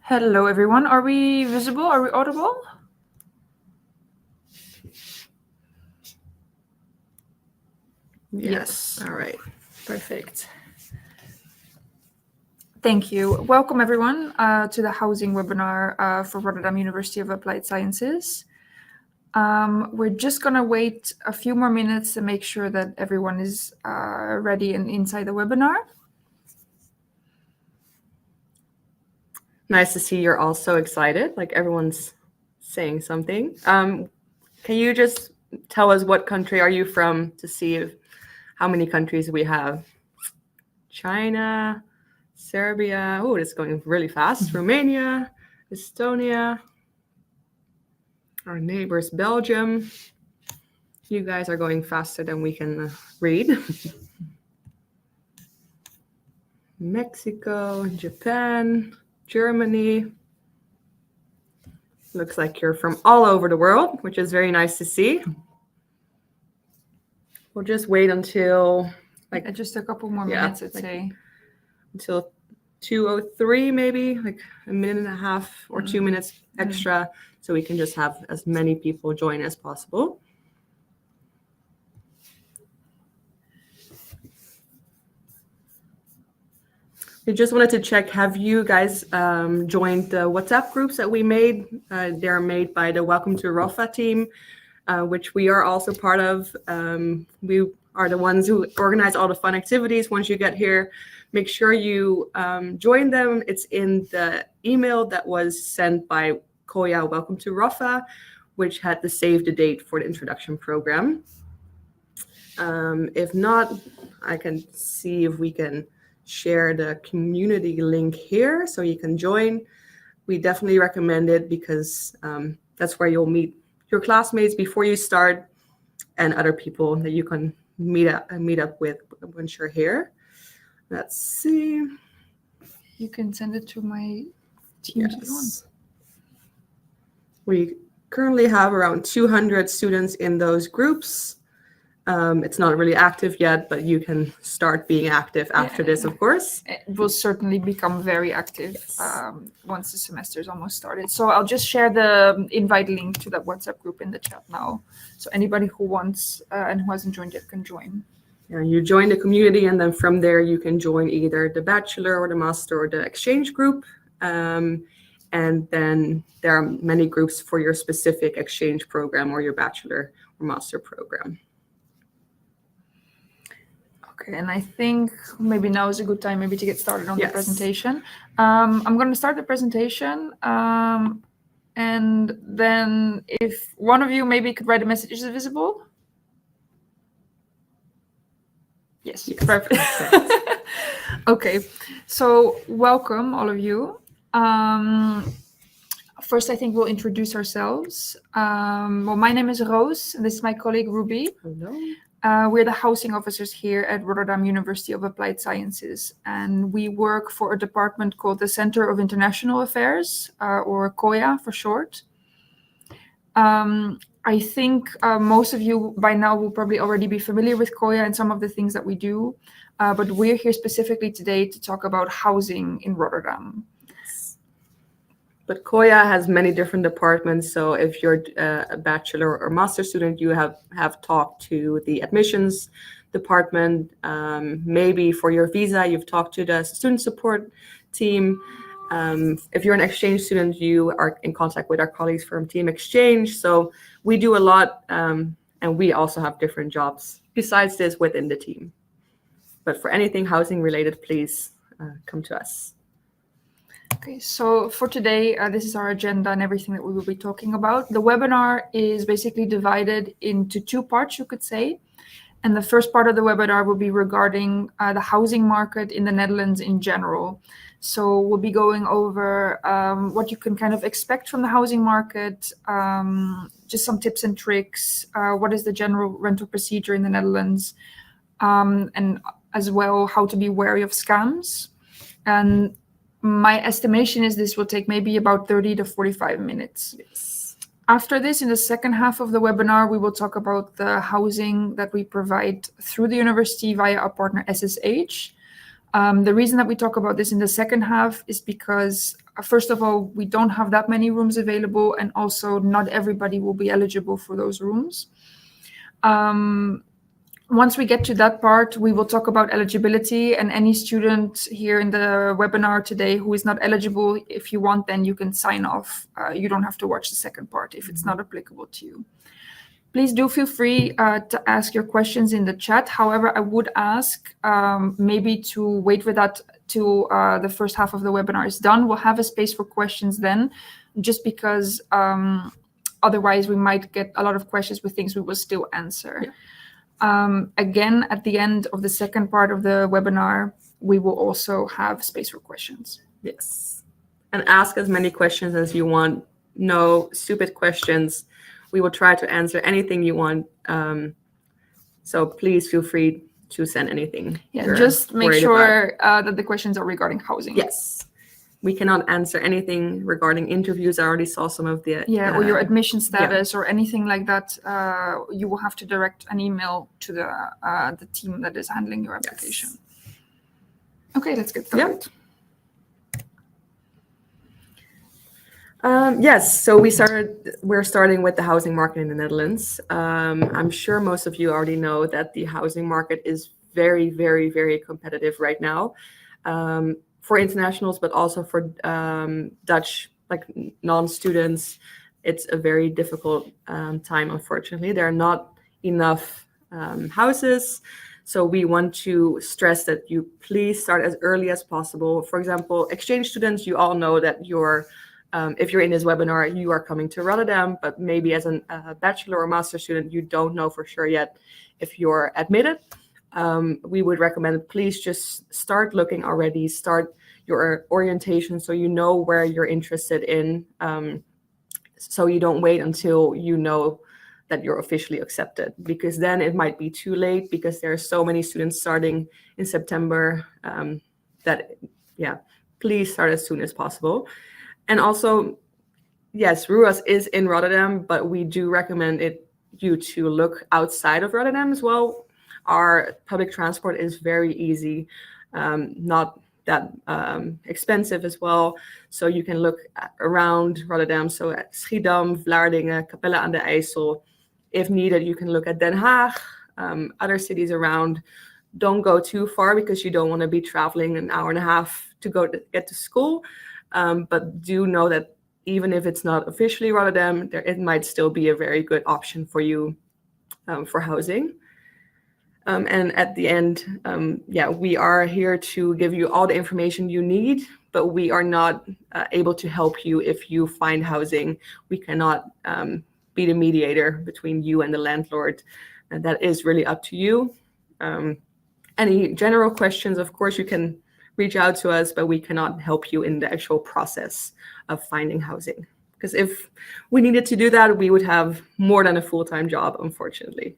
Hello, everyone. Are we visible? Are we audible? Yes. All right. Perfect. Thank you. Welcome, everyone, to the housing webinar for Rotterdam University of Applied Sciences. We're just going to wait a few more minutes to make sure that everyone is ready and inside the webinar. Nice to see you're all so excited, like everyone's saying something. Can you just tell us what country are you from to see how many countries we have? China, Serbia, oh, it's going really fast. Romania, Estonia, our neighbors, Belgium. You guys are going faster than we can read. Mexico, Japan, Germany. Looks like you're from all over the world, which is very nice to see. We'll just wait until just a couple more minutes, I'd say. Until 2:03, maybe, like a minute and a half or 2 minutes extra, so we can just have as many people join as possible. We just wanted to check, have you guys joined the WhatsApp groups that we made? They're made by the Welcome to ROFA team, which we are also part of. We are the ones who organize all the fun activities. Once you get here, make sure you join them. It's in the email that was sent by Koya Welcome to ROFA, which had the save the date for the introduction program. If not, I can see if we can share the community link here so you can join. We definitely recommend it because that's where you'll meet your classmates before you start and other people that you can meet up with once you're here. Let's see. You can send it to my team. Yes. We currently have around 200 students in those groups. It's not really active yet, but you can start being active after this, of course. It will certainly become very active once the semester is almost started. So I'll just share the invite link to that WhatsApp group in the chat now. So anybody who wants and who hasn't joined yet can join. Yeah, you join the community, and then from there you can join either the bachelor or the master or the exchange group. And then there are many groups for your specific exchange program or your bachelor or master program. Okay, and I think maybe now is a good time maybe to get started on the presentation. I'm going to start the presentation, and then if one of you maybe could write a message, is it visible? Yes. Perfect. Okay, so welcome all of you. First, I think we'll introduce ourselves. Well, my name is Roos, and this is my colleague Ruby. Hello. We're the housing officers here at Rotterdam University of Applied Sciences, and we work for a department called the Center of International Affairs, or COIA for short. I think most of you by now will probably already be familiar with COIA and some of the things that we do, but we're here specifically today to talk about housing in Rotterdam. But COIA has many different departments, so if you're a bachelor or master student, you have talked to the admissions department. Maybe for your visa, you've talked to the student support team. If you're an exchange student, you are in contact with our colleagues from Team Exchange. So we do a lot, and we also have different jobs besides this within the team. But for anything housing related, please come to us. Okay, so for today, this is our agenda and everything that we will be talking about. The webinar is basically divided into two parts, you could say. And the first part of the webinar will be regarding the housing market in the Netherlands in general. So we'll be going over what you can kind of expect from the housing market, just some tips and tricks, what is the general rental procedure in the Netherlands, and as well how to be wary of scams. And my estimation is this will take maybe about 30 to 45 minutes. Yes. After this, in the second half of the webinar, we will talk about the housing that we provide through the university via our partner SSH. The reason that we talk about this in the second half is because first of all, we don't have that many rooms available, and also not everybody will be eligible for those rooms. Once we get to that part, we will talk about eligibility, and any student here in the webinar today who is not eligible, if you want, then you can sign off. You don't have to watch the second part if it's not applicable to you. Please do feel free to ask your questions in the chat. However, I would ask maybe to wait with that till the first half of the webinar is done. We'll have a space for questions then, just because otherwise we might get a lot of questions with things we will still answer. Yeah. Again, at the end of the second part of the webinar, we will also have space for questions. Yes. And ask as many questions as you want. No stupid questions. We will try to answer anything you want. So please feel free to send anything. Yeah, just make sure that the questions are regarding housing. Yes. We cannot answer anything regarding interviews. I already saw some of the... Yeah, or your admission status or anything like that. You will have to direct an email to the team that is handling your application. Yes. Okay, let's get started. Yes, so we're starting with the housing market in the Netherlands. I'm sure most of you already know that the housing market is very, very, very competitive right now. For internationals, but also for Dutch, like non-students, it's a very difficult time, unfortunately. There are not enough houses. So we want to stress that you please start as early as possible. For example, exchange students, you all know that if you're in this webinar, you are coming to Rotterdam, but maybe as a bachelor or master student, you don't know for sure yet if you're admitted. We would recommend, please just start looking already, start your orientation so you know where you're interested in, so you don't wait until you know that you're officially accepted, because then it might be too late, because there are so many students starting in September please start as soon as possible. And also, yes, RUAS is in Rotterdam, but we do recommend you to look outside of Rotterdam as well. Our public transport is very easy, not that expensive as well. So you can look around Rotterdam, so at Schiedam, Vlaardingen, Capelle aan de IJssel. If needed, you can look at Den Haag, other cities around. Don't go too far, because you don't want to be traveling an hour and a half to get to school. But do know that even if it's not officially Rotterdam, it might still be a very good option for you for housing. And at the end, we are here to give you all the information you need, but we are not able to help you if you find housing. We cannot be the mediator between you and the landlord, and that is really up to you. Any general questions, of course, you can reach out to us, but we cannot help you in the actual process of finding housing. Because if we needed to do that, we would have more than a full-time job, unfortunately.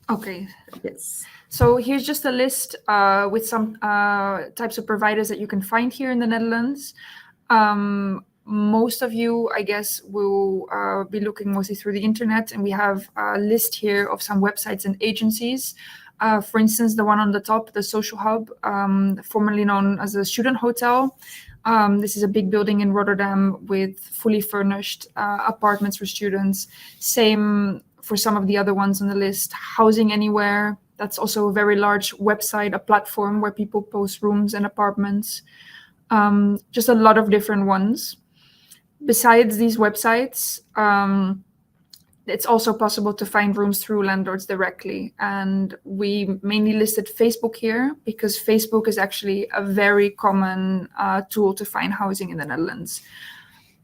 Okay. Yes. So here's just a list with some types of providers that you can find here in the Netherlands. Most of you, I guess, will be looking mostly through the internet, and we have a list here of some websites and agencies. For instance, the one on the top, the Social Hub, formerly known as a student hotel. This is a big building in Rotterdam with fully furnished apartments for students. Same for some of the other ones on the list. Housing Anywhere, that's also a very large website, a platform where people post rooms and apartments. Just a lot of different ones. Besides these websites, it's also possible to find rooms through landlords directly. And we mainly listed Facebook here because Facebook is actually a very common tool to find housing in the Netherlands.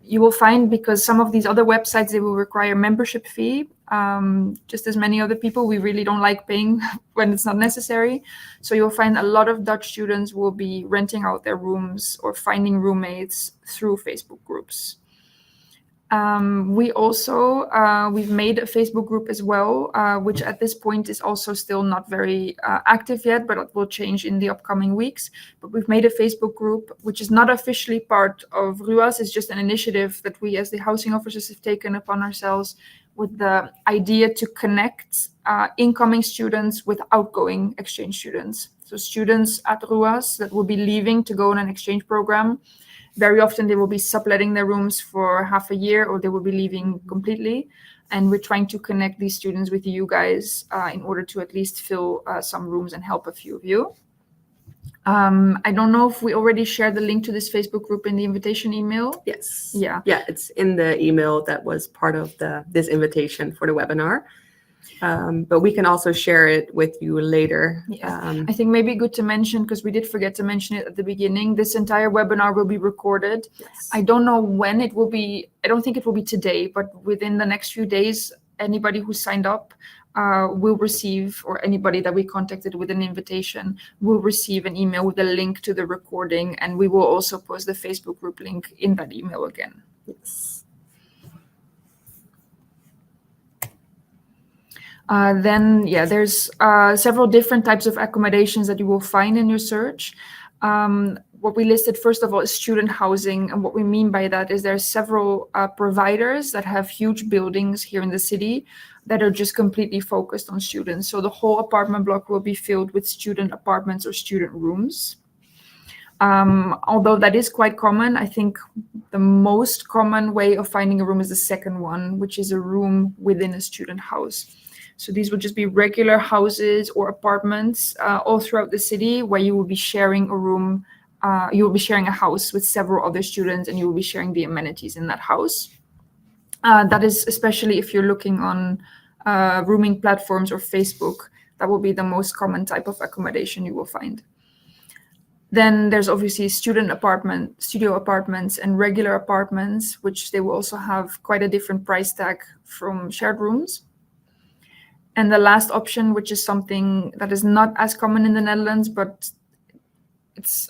You will find, because some of these other websites, they will require membership fee. Just as many other people, we really don't like paying when it's not necessary. So you'll find a lot of Dutch students will be renting out their rooms or finding roommates through Facebook groups. We've made a Facebook group as well, which at this point is also still not very active yet, but it will change in the upcoming weeks. But we've made a Facebook group, which is not officially part of RUAS. It's just an initiative that we as the housing officers have taken upon ourselves, with the idea to connect incoming students with outgoing exchange students So students at RUAS that will be leaving to go on an exchange program, very often they will be subletting their rooms for half a year, or they will be leaving completely. And we're trying to connect these students with you guys in order to at least fill some rooms and help a few of you. I don't know if we already shared the link to this Facebook group in the invitation email. Yes. Yeah. Yeah, it's in the email that was part of this invitation for the webinar. But we can also share it with you later. Yeah. I think maybe good to mention, because we did forget to mention it at the beginning, this entire webinar will be recorded. Yes. I don't know when it will be. I don't think it will be today, but within the next few days, anybody who signed up will receive, or anybody that we contacted with an invitation will receive an email with a link to the recording, and we will also post the Facebook group link in that email again. Yes. Then, yeah, there's several different types of accommodations that you will find in your search. What we listed, first of all, is student housing. And what we mean by that is there are several providers that have huge buildings here in the city that are just completely focused on students. So the whole apartment block will be filled with student apartments or student rooms. Although that is quite common, I think the most common way of finding a room is the second one, which is a room within a student house. So these would just be regular houses or apartments all throughout the city where you will be sharing a room. You will be sharing a house with several other students, and you will be sharing the amenities in that house. That is especially if you're looking on rooming platforms or Facebook. That will be the most common type of accommodation you will find. Then there's obviously studio apartments, and regular apartments, which they will also have quite a different price tag from shared rooms. And the last option, which is something that is not as common in the Netherlands, but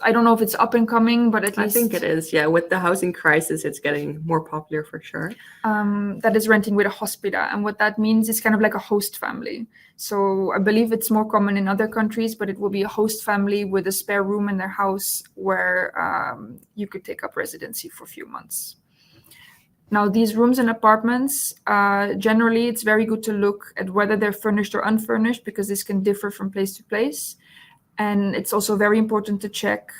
I don't know if it's up and coming, but at least I think it is. Yeah, with the housing crisis, it's getting more popular for sure. That is renting with a hospita. And what that means is kind of like a host family. So I believe it's more common in other countries, but it will be a host family with a spare room in their house where you could take up residency for a few months. Now, these rooms and apartments, generally, it's very good to look at whether they're furnished or unfurnished, because this can differ from place to place. And it's also very important to check,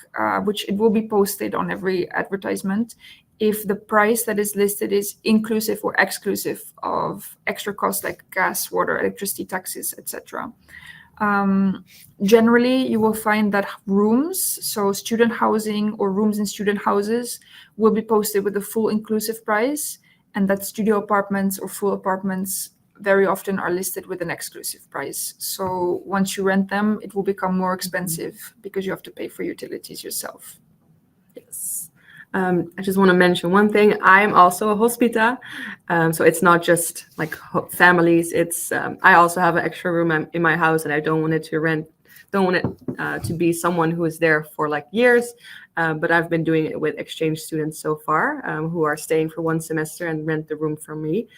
which it will be posted on every advertisement, if the price that is listed is inclusive or exclusive of extra costs like gas, water, electricity, taxes, etc. Generally, you will find that rooms, so student housing or rooms in student houses, will be posted with a full inclusive price, and that studio apartments or full apartments very often are listed with an exclusive price. So once you rent them, it will become more expensive because you have to pay for utilities yourself. Yes. I just want to mention one thing. I'm also a hospita, so it's not just like families. It's I also have an extra room in my house, and I don't want it to be someone who is there for like years. But I've been doing it with exchange students so far, who are staying for one semester and rent the room from me.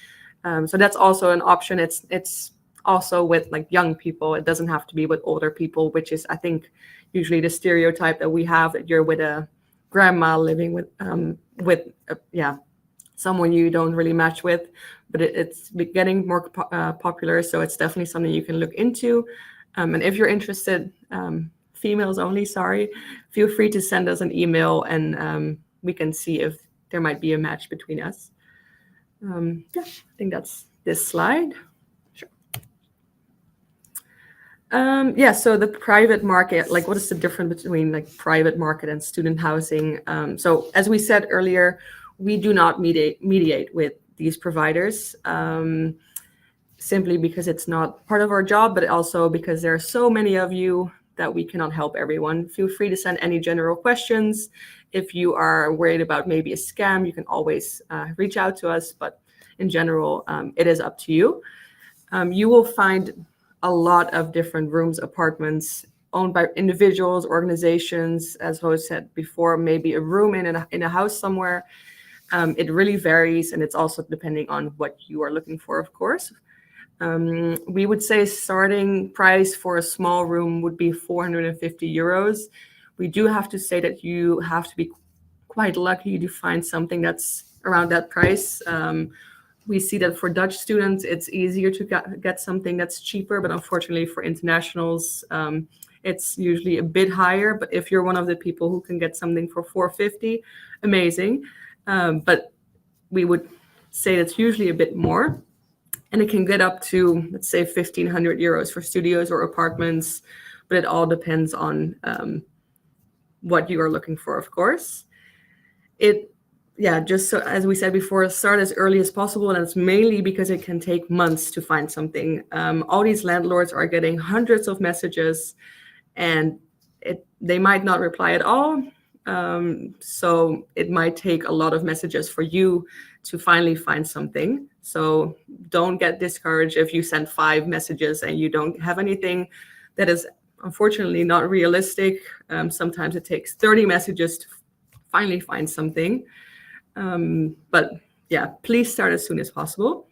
So that's also an option. It's also with like young people. It doesn't have to be with older people, which is, I think, usually the stereotype that we have, that you're with a grandma living with someone you don't really match with. But it's getting more popular, so it's definitely something you can look into. And if you're interested, females only, sorry, feel free to send us an email, and we can see if there might be a match between us. I think that's this slide. Sure. So the private market, like what is the difference between like private market and student housing? So as we said earlier, we do not mediate with these providers, simply because it's not part of our job, but also because there are so many of you that we cannot help everyone. Feel free to send any general questions. If you are worried about maybe a scam, you can always reach out to us. But in general, it is up to you. You will find a lot of different rooms, apartments owned by individuals, organizations, as Roos said before, maybe a room in a house somewhere. It really varies, and it's also depending on what you are looking for, of course. We would say starting price for a small room would be 450 euros. We do have to say that you have to be quite lucky to find something that's around that price. We see that for Dutch students, it's easier to get something that's cheaper, but unfortunately for internationals, it's usually a bit higher. But if you're one of the people who can get something for 450, amazing. But we would say it's usually a bit more. And it can get up to, let's say, 1,500 euros for studios or apartments. But it all depends on what you are looking for, of course. Just so as we said before, start as early as possible, and it's mainly because it can take months to find something. All these landlords are getting hundreds of messages, and they might not reply at all. So it might take a lot of messages for you to finally find something. So don't get discouraged if you send 5 messages and you don't have anything. That is unfortunately not realistic. Sometimes it takes 30 messages to finally find something. But yeah, please start as soon as possible.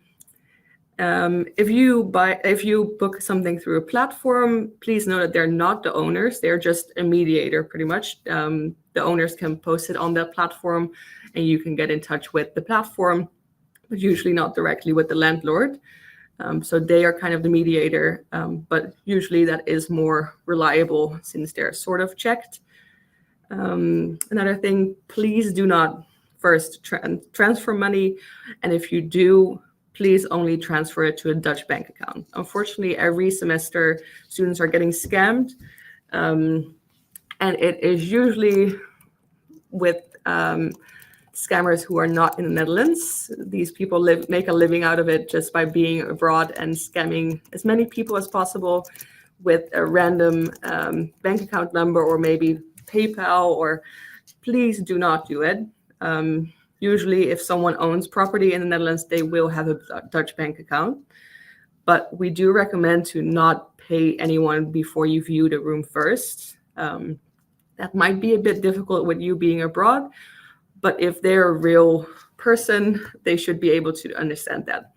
If you book something through a platform, please know that they're not the owners. They're just a mediator, pretty much. The owners can post it on that platform, and you can get in touch with the platform, but usually not directly with the landlord. So they are kind of the mediator, but usually that is more reliable since they're sort of checked. Another thing, please do not first transfer money, and if you do, please only transfer it to a Dutch bank account. Unfortunately, every semester students are getting scammed, and it is usually with scammers who are not in the Netherlands. These people make a living out of it just by being abroad and scamming as many people as possible with a random bank account number or maybe PayPal, or please do not do it. Usually if someone owns property in the Netherlands, they will have a Dutch bank account. But we do recommend to not pay anyone before you view the room first. That might be a bit difficult with you being abroad, but if they're a real person, they should be able to understand that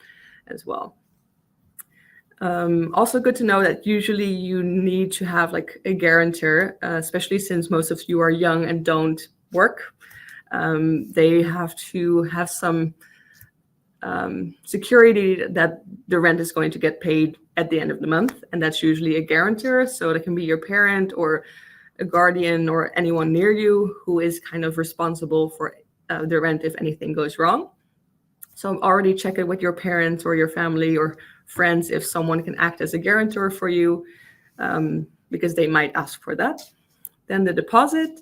as well. Also good to know that usually you need to have like a guarantor, especially since most of you are young and don't work. They have to have some security that the rent is going to get paid at the end of the month, and that's usually a guarantor. So it can be your parent or a guardian or anyone near you who is kind of responsible for the rent if anything goes wrong. So already check it with your parents or your family or friends if someone can act as a guarantor for you, because they might ask for that. Then the deposit,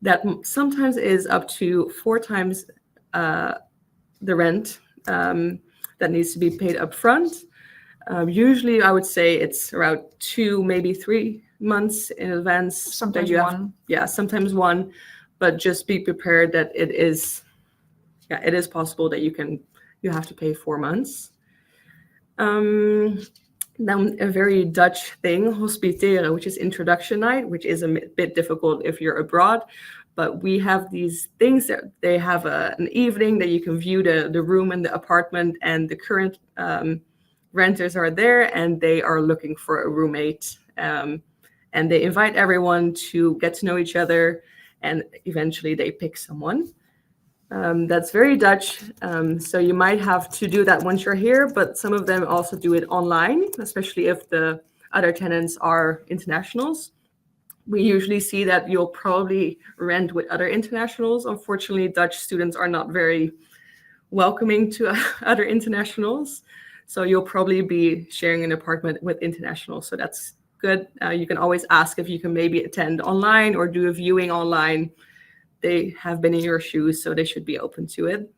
that sometimes is up to 4 times the rent that needs to be paid up front. Usually I would say it's around 2, maybe 3 months in advance. Sometimes one. Yeah, sometimes 1, but just be prepared that it is possible that you have to pay 4 months. Then a very Dutch thing, hospiteren, which is introduction night, which is a bit difficult if you're abroad. But we have these things that they have an evening that you can view the room and the apartment, and the current renters are there and they are looking for a roommate. And they invite everyone to get to know each other, and eventually they pick someone. That's very Dutch. So you might have to do that once you're here, but some of them also do it online, especially if the other tenants are internationals. We usually see that you'll probably rent with other internationals. Unfortunately, Dutch students are not very welcoming to other internationals. So you'll probably be sharing an apartment with internationals. So that's good. You can always ask if you can maybe attend online or do a viewing online. They have been in your shoes, so they should be open to it.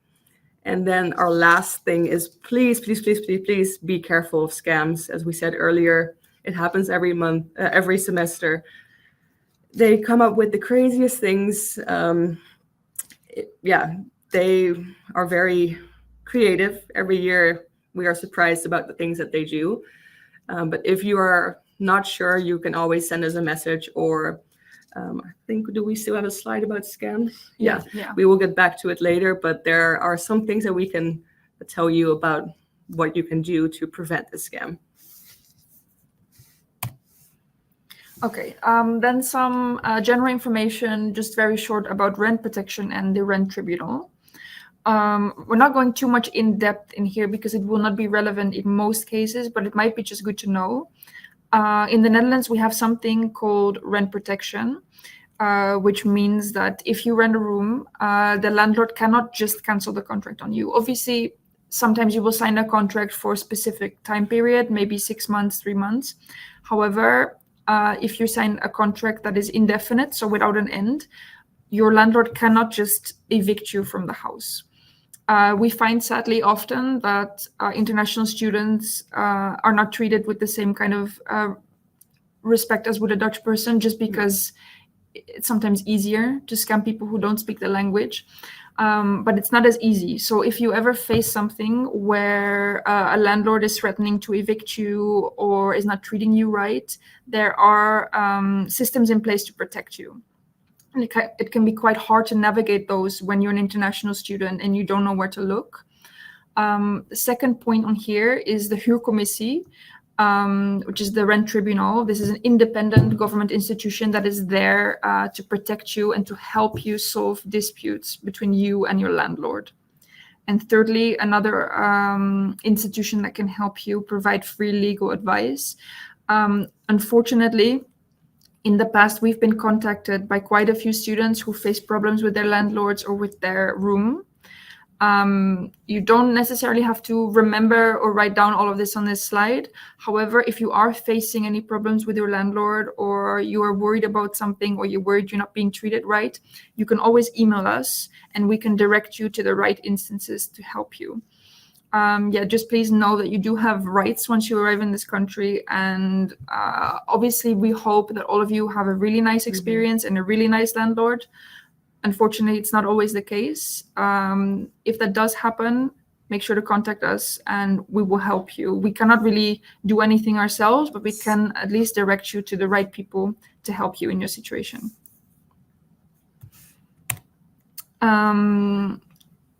And then our last thing is please be careful of scams. As we said earlier, it happens every month, every semester. They come up with the craziest things. They are very creative. Every year we are surprised about the things that they do. But if you are not sure, you can always send us a message, or I think, do we still have a slide about scams? Yeah. We will get back to it later, but there are some things that we can tell you about what you can do to prevent the scam. Okay, then some general information, just very short, about rent protection and the rent tribunal. We're not going too much in depth in here because it will not be relevant in most cases, but it might be just good to know. In the Netherlands, we have something called rent protection, which means that if you rent a room, the landlord cannot just cancel the contract on you. Obviously, sometimes you will sign a contract for a specific time period, maybe 6 months, 3 months. However, if you sign a contract that is indefinite, so without an end, your landlord cannot just evict you from the house. We find sadly often that international students are not treated with the same kind of respect as would a Dutch person, just because it's sometimes easier to scam people who don't speak the language. But it's not as easy. So if you ever face something where a landlord is threatening to evict you or is not treating you right, there are systems in place to protect you. And it can be quite hard to navigate those when you're an international student and you don't know where to look. The second point on here is the Huurcommissie, which is the rent tribunal. This is an independent government institution that is there to protect you and to help you solve disputes between you and your landlord. And thirdly, another institution that can help you provide free legal advice. Unfortunately, in the past, we've been contacted by quite a few students who face problems with their landlords or with their room. You don't necessarily have to remember or write down all of this on this slide. However, if you are facing any problems with your landlord, or you are worried about something, or you're worried you're not being treated right, you can always email us and we can direct you to the right instances to help you. Just please know that you do have rights once you arrive in this country. And obviously, we hope that all of you have a really nice experience and a really nice landlord. Unfortunately, it's not always the case. If that does happen, make sure to contact us and we will help you. We cannot really do anything ourselves, but we can at least direct you to the right people to help you in your situation.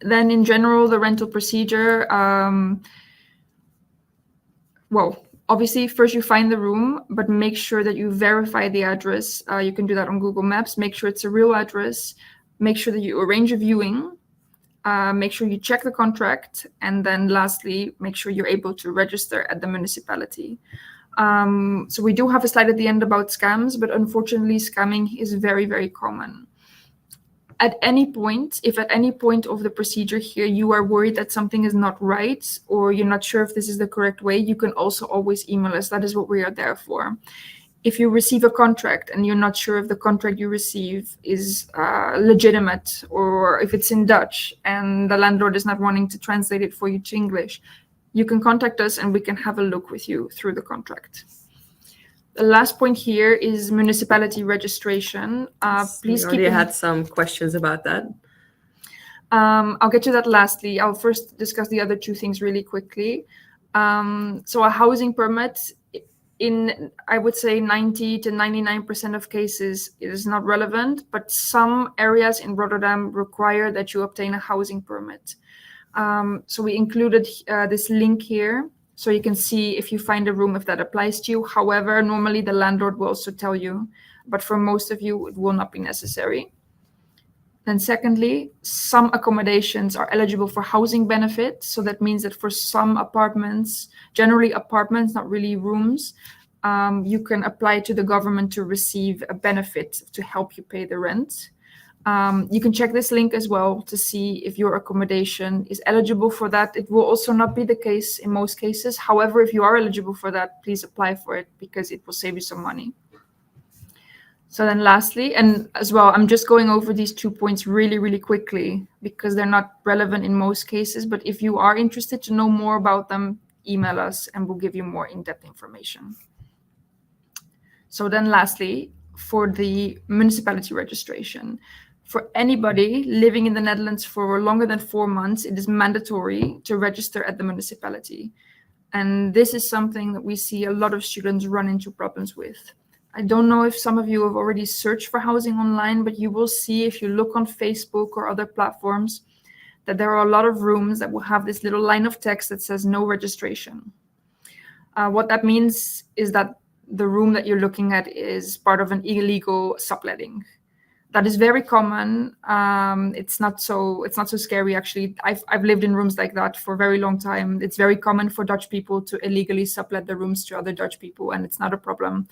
Then in general, the rental procedure, obviously first you find the room, but make sure that you verify the address. You can do that on Google Maps. Make sure it's a real address. Make sure that you arrange a viewing. Make sure you check the contract. And then lastly, make sure you're able to register at the municipality. So we do have a slide at the end about scams, but unfortunately scamming is very, very common. At any point, if at any point of the procedure here you are worried that something is not right, or you're not sure if this is the correct way, you can also always email us. That is what we are there for. If you receive a contract and you're not sure if the contract you receive is legitimate, or if it's in Dutch and the landlord is not wanting to translate it for you to English, you can contact us and we can have a look with you through the contract. The last point here is municipality registration. Please keep. We already had some questions about that. I'll get to that lastly. I'll first discuss the other two things really quickly. So a housing permit, in I would say 90 to 99% of cases, it is not relevant, but some areas in Rotterdam require that you obtain a housing permit. So we included this link here, so you can see if you find a room, if that applies to you. However, normally the landlord will also tell you, but for most of you, it will not be necessary. Then secondly, some accommodations are eligible for housing benefit. So that means that for some apartments, generally apartments, not really rooms, you can apply to the government to receive a benefit to help you pay the rent. You can check this link as well to see if your accommodation is eligible for that. It will also not be the case in most cases. However, if you are eligible for that, please apply for it because it will save you some money. So then lastly, and as well, I'm just going over these 2 points really, really quickly because they're not relevant in most cases. But if you are interested to know more about them, email us and we'll give you more in-depth information. So then lastly, for the municipality registration. For anybody living in the Netherlands for longer than 4 months, it is mandatory to register at the municipality. And this is something that we see a lot of students run into problems with. I don't know if some of you have already searched for housing online, but you will see if you look on Facebook or other platforms that there are a lot of rooms that will have this little line of text that says no registration. What that means is that the room that you're looking at is part of an illegal subletting. That is very common. It's not so scary, actually. I've lived in rooms like that for a very long time. It's very common for Dutch people to illegally sublet the rooms to other Dutch people, and it's not a problem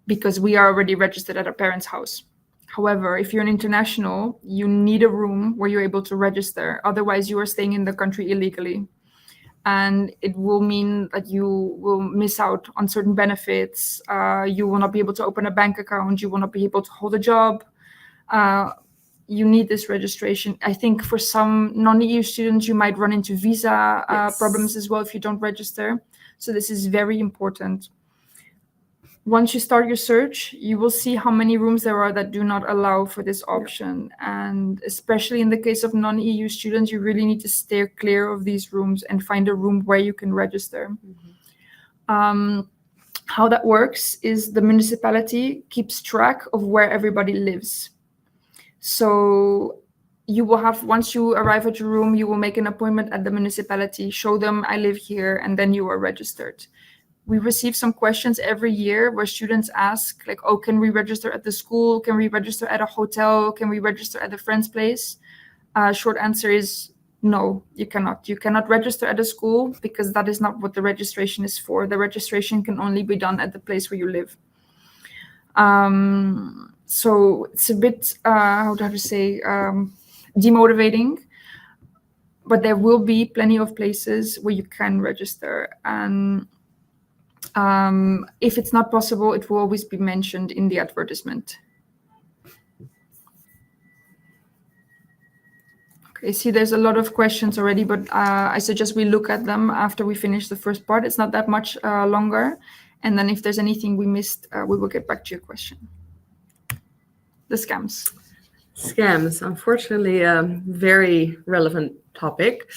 because we are already registered at our parents' house. However, if you're an international, you need a room where you're able to register. Otherwise, you are staying in the country illegally. And it will mean that you will miss out on certain benefits. You will not be able to open a bank account. You will not be able to hold a job. You need this registration. I think for some non-EU students, you might run into visa problems as well if you don't register. So this is very important. Once you start your search, you will see how many rooms there are that do not allow for this option. And especially in the case of non-EU students, you really need to steer clear of these rooms and find a room where you can register. How that works is the municipality keeps track of where everybody lives. So you will have, once you arrive at your room, you will make an appointment at the municipality, show them I live here, and then you are registered. We receive some questions every year where students ask, like, oh, can we register at the school? Can we register at a hotel? Can we register at a friend's place? Short answer is no, you cannot. You cannot register at a school because that is not what the registration is for. The registration can only be done at the place where you live. So it's a bit, how to say, demotivating, but there will be plenty of places where you can register. And if it's not possible, it will always be mentioned in the advertisement. Okay, see, there's a lot of questions already, but I suggest we look at them after we finish the first part. It's not that much longer. And then if there's anything we missed, we will get back to your question. The scams. Scams, unfortunately, a very relevant topic.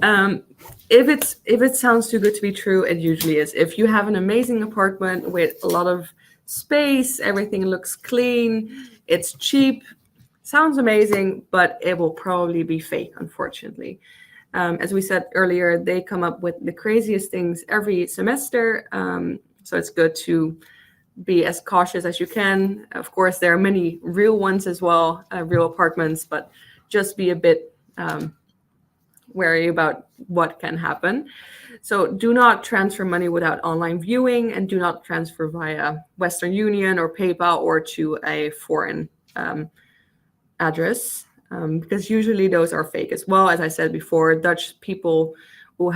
If it sounds too good to be true, it usually is. If you have an amazing apartment with a lot of space, everything looks clean, it's cheap, sounds amazing, but it will probably be fake, unfortunately. As we said earlier, they come up with the craziest things every semester. So it's good to be as cautious as you can. Of course, there are many real ones as well, real apartments, but just be a bit wary about what can happen. So do not transfer money without online viewing, and do not transfer via Western Union or PayPal or to a foreign address, because usually those are fake as well. As I said before, Dutch people who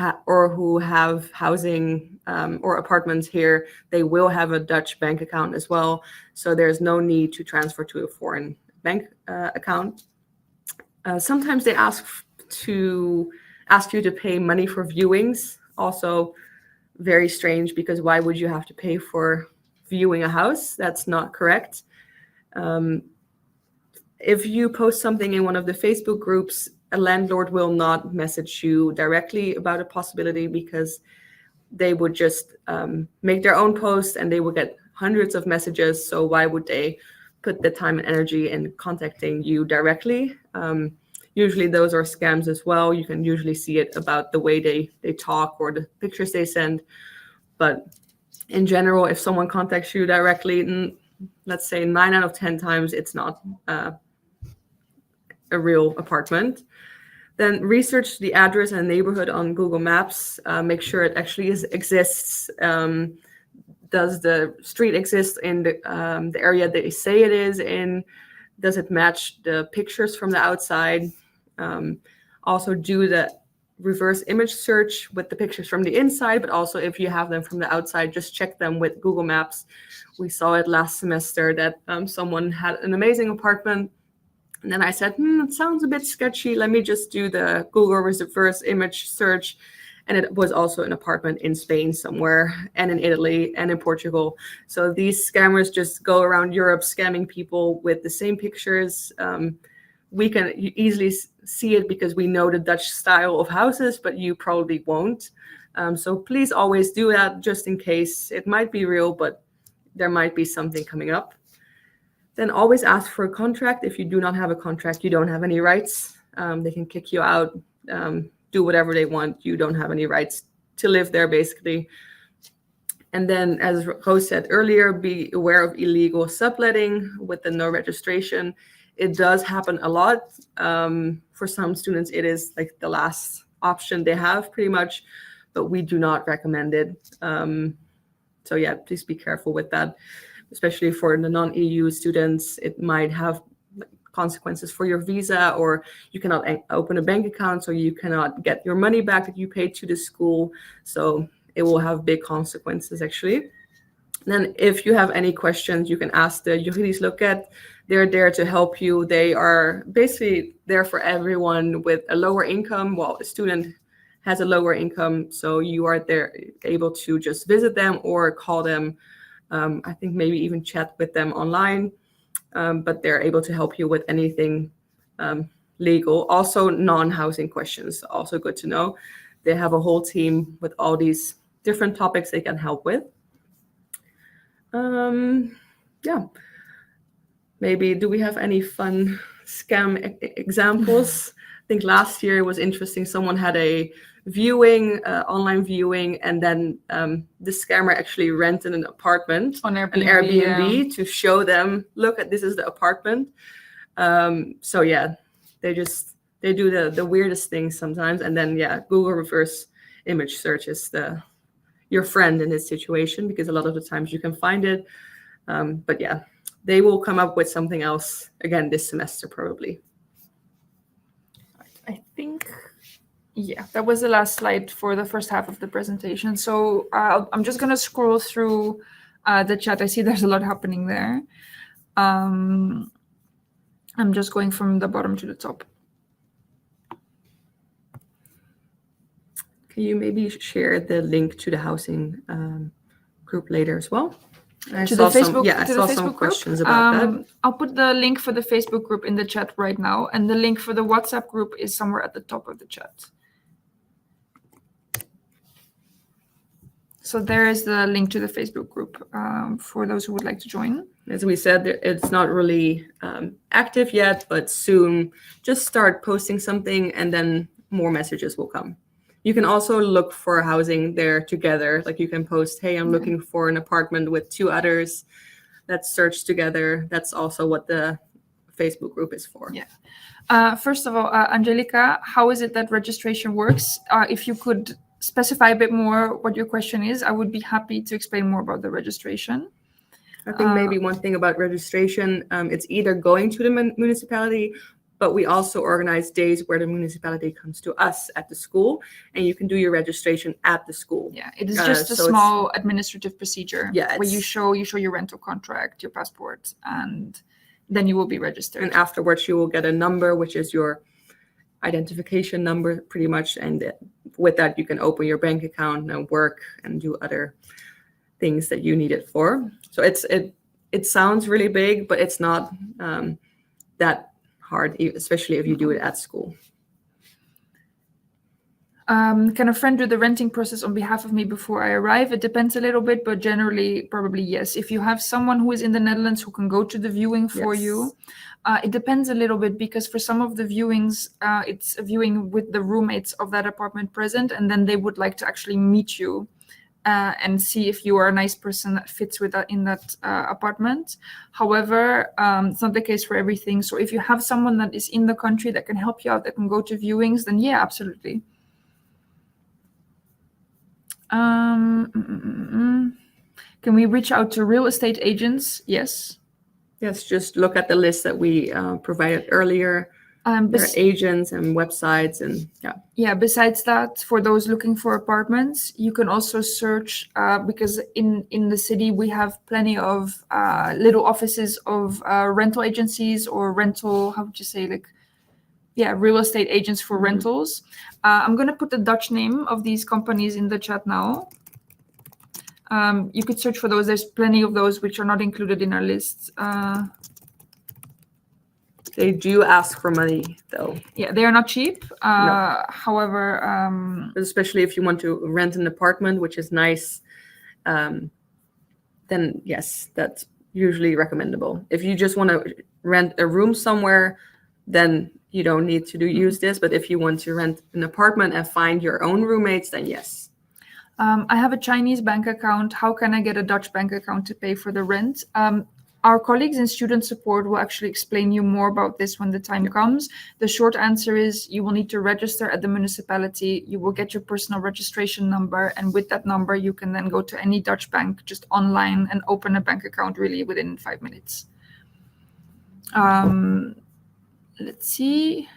have housing or apartments here, they will have a Dutch bank account as well. So there's no need to transfer to a foreign bank account. Sometimes they ask you to pay money for viewings. Also very strange, because why would you have to pay for viewing a house? That's not correct. If you post something in one of the Facebook groups, a landlord will not message you directly about a possibility, because they would just make their own post and they will get hundreds of messages. So why would they put the time and energy in contacting you directly? Usually those are scams as well. You can usually see it about the way they talk or the pictures they send. But in general, if someone contacts you directly, let's say 9 out of 10 times, it's not a real apartment. Then research the address and neighborhood on Google Maps. Make sure it actually exists. Does the street exist in the area they say it is in? Does it match the pictures from the outside? Also do the reverse image search with the pictures from the inside, but also if you have them from the outside, just check them with Google Maps. We saw it last semester that someone had an amazing apartment. And then I said, it sounds a bit sketchy. Let me just do the Google reverse image search. And it was also an apartment in Spain somewhere, and in Italy, and in Portugal. So these scammers just go around Europe scamming people with the same pictures. We can easily see it because we know the Dutch style of houses, but you probably won't. So please always do that, just in case. It might be real, but there might be something coming up. Then always ask for a contract. If you do not have a contract, you don't have any rights. They can kick you out, do whatever they want. You don't have any rights to live there, basically. And then, as Roos said earlier, be aware of illegal subletting with the no registration. It does happen a lot. For some students, it is like the last option they have pretty much, but we do not recommend it. So yeah, please be careful with that, especially for the non-EU students. It might have consequences for your visa, or you cannot open a bank account, so you cannot get your money back that you paid to the school. So it will have big consequences, actually. Then if you have any questions, you can ask the Juridisch Loket. They're there to help you. They are basically there for everyone with a lower income. Well, a student has a lower income, so you are there able to just visit them or call them. I think maybe even chat with them online, but they're able to help you with anything legal. Also, non-housing questions, also good to know. They have a whole team with all these different topics they can help with. Yeah. Maybe, do we have any fun scam examples? I think last year it was interesting. Someone had a viewing, online viewing, and then the scammer actually rented an apartment On an Airbnb, to show them, look, this is the apartment. So yeah, they do the weirdest things sometimes. And then yeah, Google reverse image search is your friend in this situation, because a lot of the times you can find it. But yeah, they will come up with something else again this semester probably. I think, yeah, that was the last slide for the first half of the presentation. So I'm just going to scroll through the chat. I see there's a lot happening there. I'm just going from the bottom to the top. Can you maybe share the link to the housing group later as well? I saw some questions about that. I'll put the link for the Facebook group in the chat right now, and the link for the WhatsApp group is somewhere at the top of the chat. So there is the link to the Facebook group for those who would like to join. As we said, it's not really active yet, but soon just start posting something and then more messages will come. You can also look for housing there together. Like you can post, hey, I'm looking for an apartment with 2 others. Let's search together. That's also what the Facebook group is for. Yeah. First of all, Angelica, how is it that registration works? If you could specify a bit more what your question is, I would be happy to explain more about the registration. I think maybe one thing about registration, it's either going to the municipality, but we also organize days where the municipality comes to us at the school, and you can do your registration at the school. Yeah, it is just a small administrative procedure. Yeah, where you show your rental contract, your passport, and then you will be registered. And afterwards, you will get a number, which is your identification number, pretty much. And with that, you can open your bank account and work and do other things that you need it for. So it sounds really big, but it's not that hard, especially if you do it at school. Can a friend do the renting process on behalf of me before I arrive? It depends a little bit, but generally, probably yes. If you have someone who is in the Netherlands who can go to the viewing for you, it depends a little bit, because for some of the viewings, it's a viewing with the roommates of that apartment present, and then they would like to actually meet you and see if you are a nice person that fits with that in that apartment. However, it's not the case for everything. So if you have someone that is in the country that can help you out, that can go to viewings, then yeah, absolutely. Can we reach out to real estate agents? Yes. Yes, just look at the list that we provided earlier. There are agents and websites, and yeah. Besides that, for those looking for apartments, you can also search because in the city we have plenty of little offices of rental agencies or rental. How would you say, real estate agents for rentals. I'm going to put the Dutch name of these companies in the chat now. You could search for those. There's plenty of those which are not included in our list. They do ask for money, though. Yeah, they are not cheap. No. However, especially if you want to rent an apartment, which is nice, then yes, that's usually recommendable. If you just want to rent a room somewhere, then you don't need to use this. But if you want to rent an apartment and find your own roommates, then yes. I have a Chinese bank account. How can I get a Dutch bank account to pay for the rent? Our colleagues in student support will actually explain you more about this when the time comes. The short answer is you will need to register at the municipality. You will get your personal registration number. And with that number, you can then go to any Dutch bank just online and open a bank account really within 5 minutes. Let's see.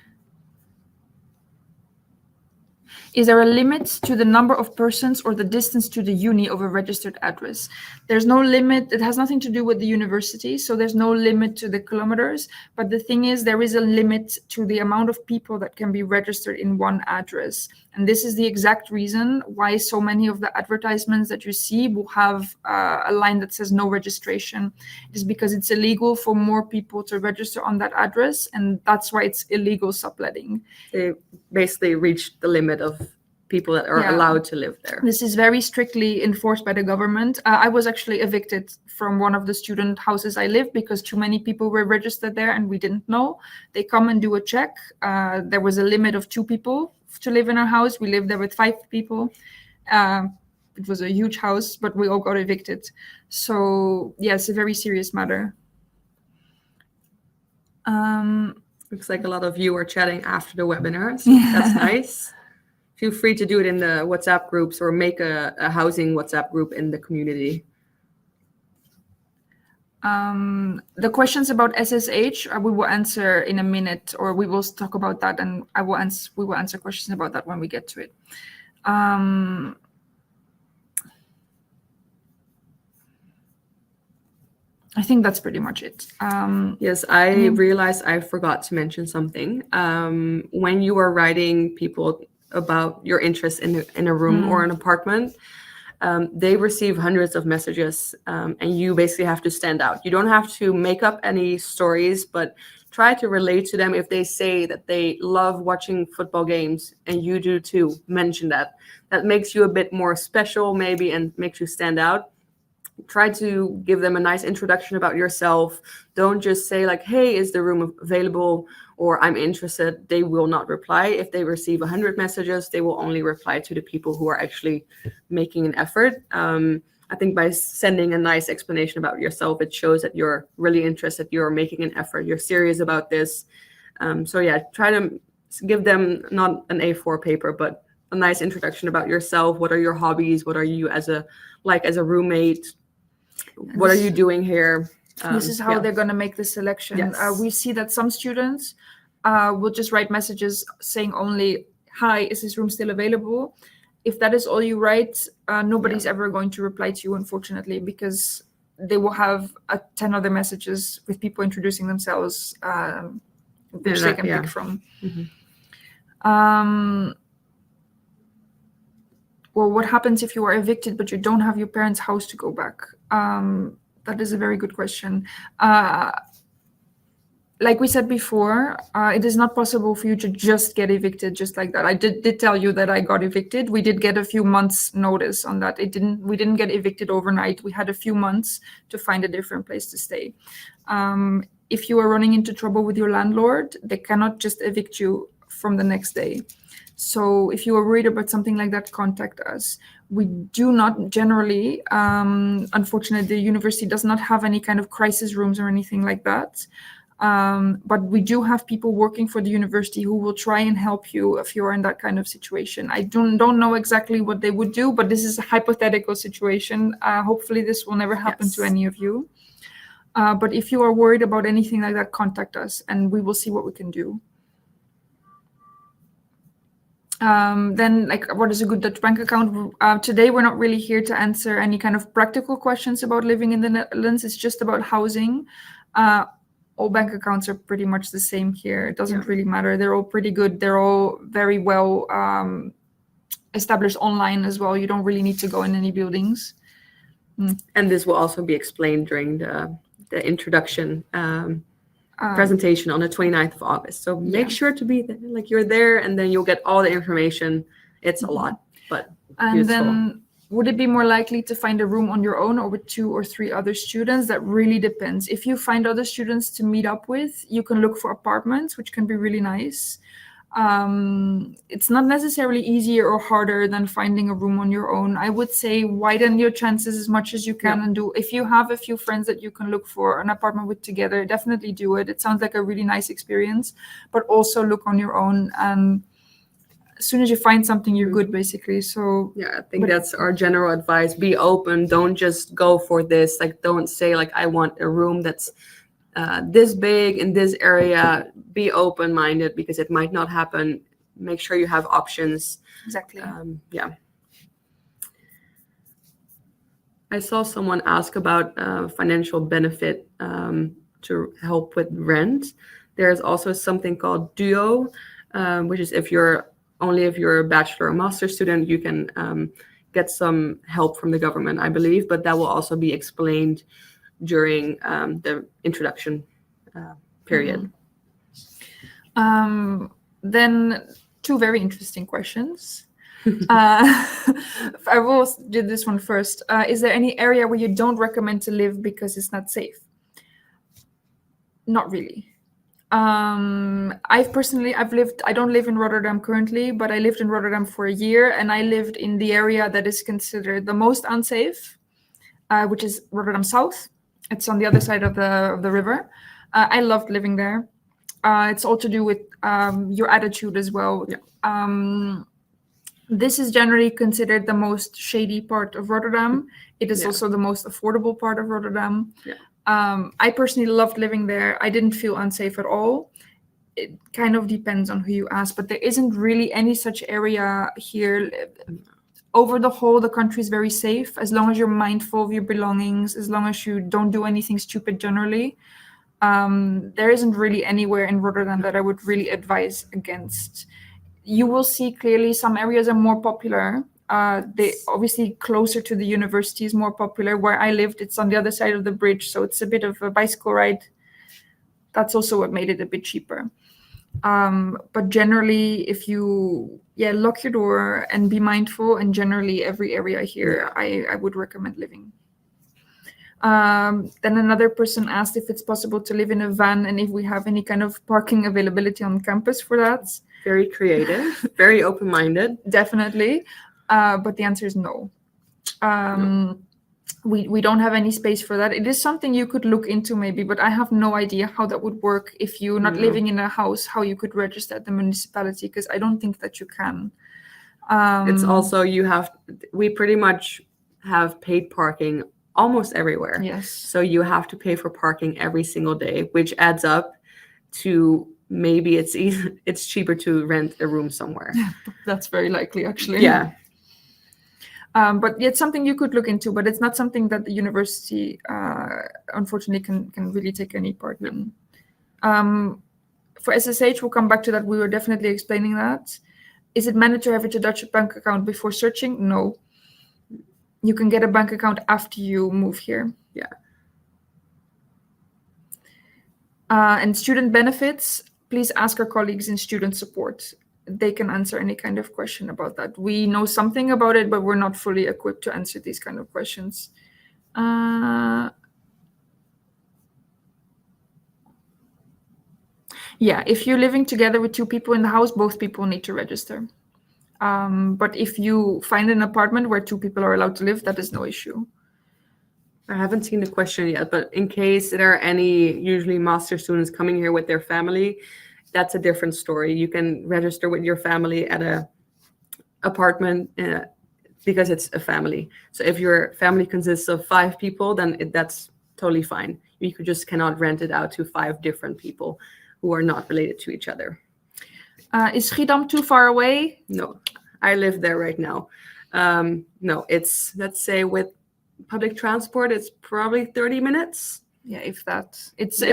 Is there a limit to the number of persons or the distance to the uni of a registered address? There's no limit. It has nothing to do with the university, so there's no limit to the kilometers. But the thing is, there is a limit to the amount of people that can be registered in one address. And this is the exact reason why so many of the advertisements that you see will have a line that says no registration. It is because it's illegal for more people to register on that address, and that's why it's illegal subletting. They basically reached the limit of people that are allowed to live there. This is very strictly enforced by the government. I was actually evicted from one of the student houses I live because too many people were registered there and we didn't know. They come and do a check. There was a limit of 2 people to live in our house. We lived there with 5 people. It was a huge house, but we all got evicted. So yeah, it's a very serious matter. Looks like a lot of you are chatting after the webinar, so that's nice. Feel free to do it in the WhatsApp groups or make a housing WhatsApp group in the community. The questions about SSH, we will answer in a minute, or we will talk about that, and we will answer questions about that when we get to it. I think that's pretty much it. Yes, I realized I forgot to mention something. When you are writing people about your interest in a room or an apartment, they receive hundreds of messages, and you basically have to stand out. You don't have to make up any stories, but try to relate to them. If they say that they love watching football games and you do too, mention that. That makes you a bit more special maybe and makes you stand out. Try to give them a nice introduction about yourself. Don't just say like, hey, is the room available? Or I'm interested. They will not reply. If they receive 100 messages, they will only reply to the people who are actually making an effort. I think by sending a nice explanation about yourself, it shows that you're really interested, you're making an effort, you're serious about this. So yeah, try to give them not an A4 paper, but a nice introduction about yourself. What are your hobbies? What are you as a roommate? What are you doing here? This is how they're going to make the selection. Yes. We see that some students will just write messages saying only, hi, is this room still available? If that is all you write, nobody's ever going to reply to you, unfortunately, because they will have 10 other messages with people introducing themselves, which they can pick from. Well, what happens if you are evicted but you don't have your parents' house to go back? That is a very good question. Like we said before, it is not possible for you to just get evicted just like that. I did tell you that I got evicted. We did get a few months notice on that. We didn't get evicted overnight. We had a few months to find a different place to stay. If you are running into trouble with your landlord, they cannot just evict you from the next day. So if you are worried about something like that, contact us. We do not generally, unfortunately, the university does not have any kind of crisis rooms or anything like that. But we do have people working for the university who will try and help you if you're in that kind of situation. I don't know exactly what they would do, but this is a hypothetical situation. Hopefully this will never happen to any of you. But if you are worried about anything like that, contact us and we will see what we can do. Then, like, what is a good Dutch bank account? Today, we're not really here to answer any kind of practical questions about living in the Netherlands. It's just about housing. All bank accounts are pretty much the same here. It doesn't really matter. They're all pretty good. They're all very well established online as well. You don't really need to go in any buildings. And this will also be explained during the introduction presentation on the 29th of August. So make sure to be there, like you're there, and then you'll get all the information. It's a lot, but and useful. Then would it be more likely to find a room on your own or with 2 or 3 other students? That really depends. If you find other students to meet up with, you can look for apartments, which can be really nice. It's not necessarily easier or harder than finding a room on your own. I would say widen your chances as much as you can, and do, if you have a few friends that you can look for an apartment with together, definitely do it. It sounds like a really nice experience, but also look on your own, and as soon as you find something, you're good, basically. So yeah, I think that's our general advice. Be open. Don't just go for this. Like, don't say like, I want a room that's this big in this area. Be open-minded, because it might not happen. Make sure you have options. exactly. Yeah. I saw someone ask about financial benefit to help with rent. There's also something called DUO, which is if you're a bachelor or master student, you can get some help from the government, I believe, but that will also be explained during the introduction period. Then two very interesting questions. I will do this one first. Is there any area where you don't recommend to live because it's not safe? Not really. I don't live in Rotterdam currently, but I lived in Rotterdam for a year, and I lived in the area that is considered the most unsafe, which is Rotterdam South. It's on the other side of the river. I loved living there. It's all to do with your attitude as well. Yeah. This is generally considered the most shady part of Rotterdam. It is also the most affordable part of Rotterdam. Yeah. I personally loved living there. I didn't feel unsafe at all. It kind of depends on who you ask, but there isn't really any such area here. Over the whole, the country is very safe, as long as you're mindful of your belongings, as long as you don't do anything stupid generally. There isn't really anywhere in Rotterdam that I would really advise against. You will see clearly some areas are more popular. They obviously closer to the university is more popular. Where I lived, it's on the other side of the bridge, so it's a bit of a bicycle ride. That's also what made it a bit cheaper. But generally, if you lock your door and be mindful, and generally every area here, I would recommend living. Then another person asked if it's possible to live in a van and if we have any kind of parking availability on campus for that. Very creative, very open-minded. Definitely. But the answer is no. No. We don't have any space for that. It is something you could look into maybe, but I have no idea how that would work if you're not living in a house, how you could register at the municipality, because I don't think that you can. It's also, we pretty much have paid parking almost everywhere. Yes. So you have to pay for parking every single day, which adds up to maybe it's cheaper to rent a room somewhere. That's very likely, actually. Yeah. But it's something you could look into, but it's not something that the university, unfortunately, can really take any part in. For SSH, we'll come back to that. We were definitely explaining that. Is it mandatory to have a Dutch bank account before searching? No. You can get a bank account after you move here. Yeah. And student benefits, please ask our colleagues in student support. They can answer any kind of question about that. We know something about it, but we're not fully equipped to answer these kind of questions. Yeah, if you're living together with two people in the house, both people need to register. But if you find an apartment where two people are allowed to live, that is no issue. I haven't seen the question yet, but in case there are any usually master students coming here with their family, that's a different story. You can register with your family at a apartment because it's a family. So if your family consists of 5 people, then that's totally fine. You just cannot rent it out to 5 different people who are not related to each other. Is Schiedam too far away? No, I live there right now. No, it's, let's say with public transport, it's probably 30 minutes. Yeah, if that.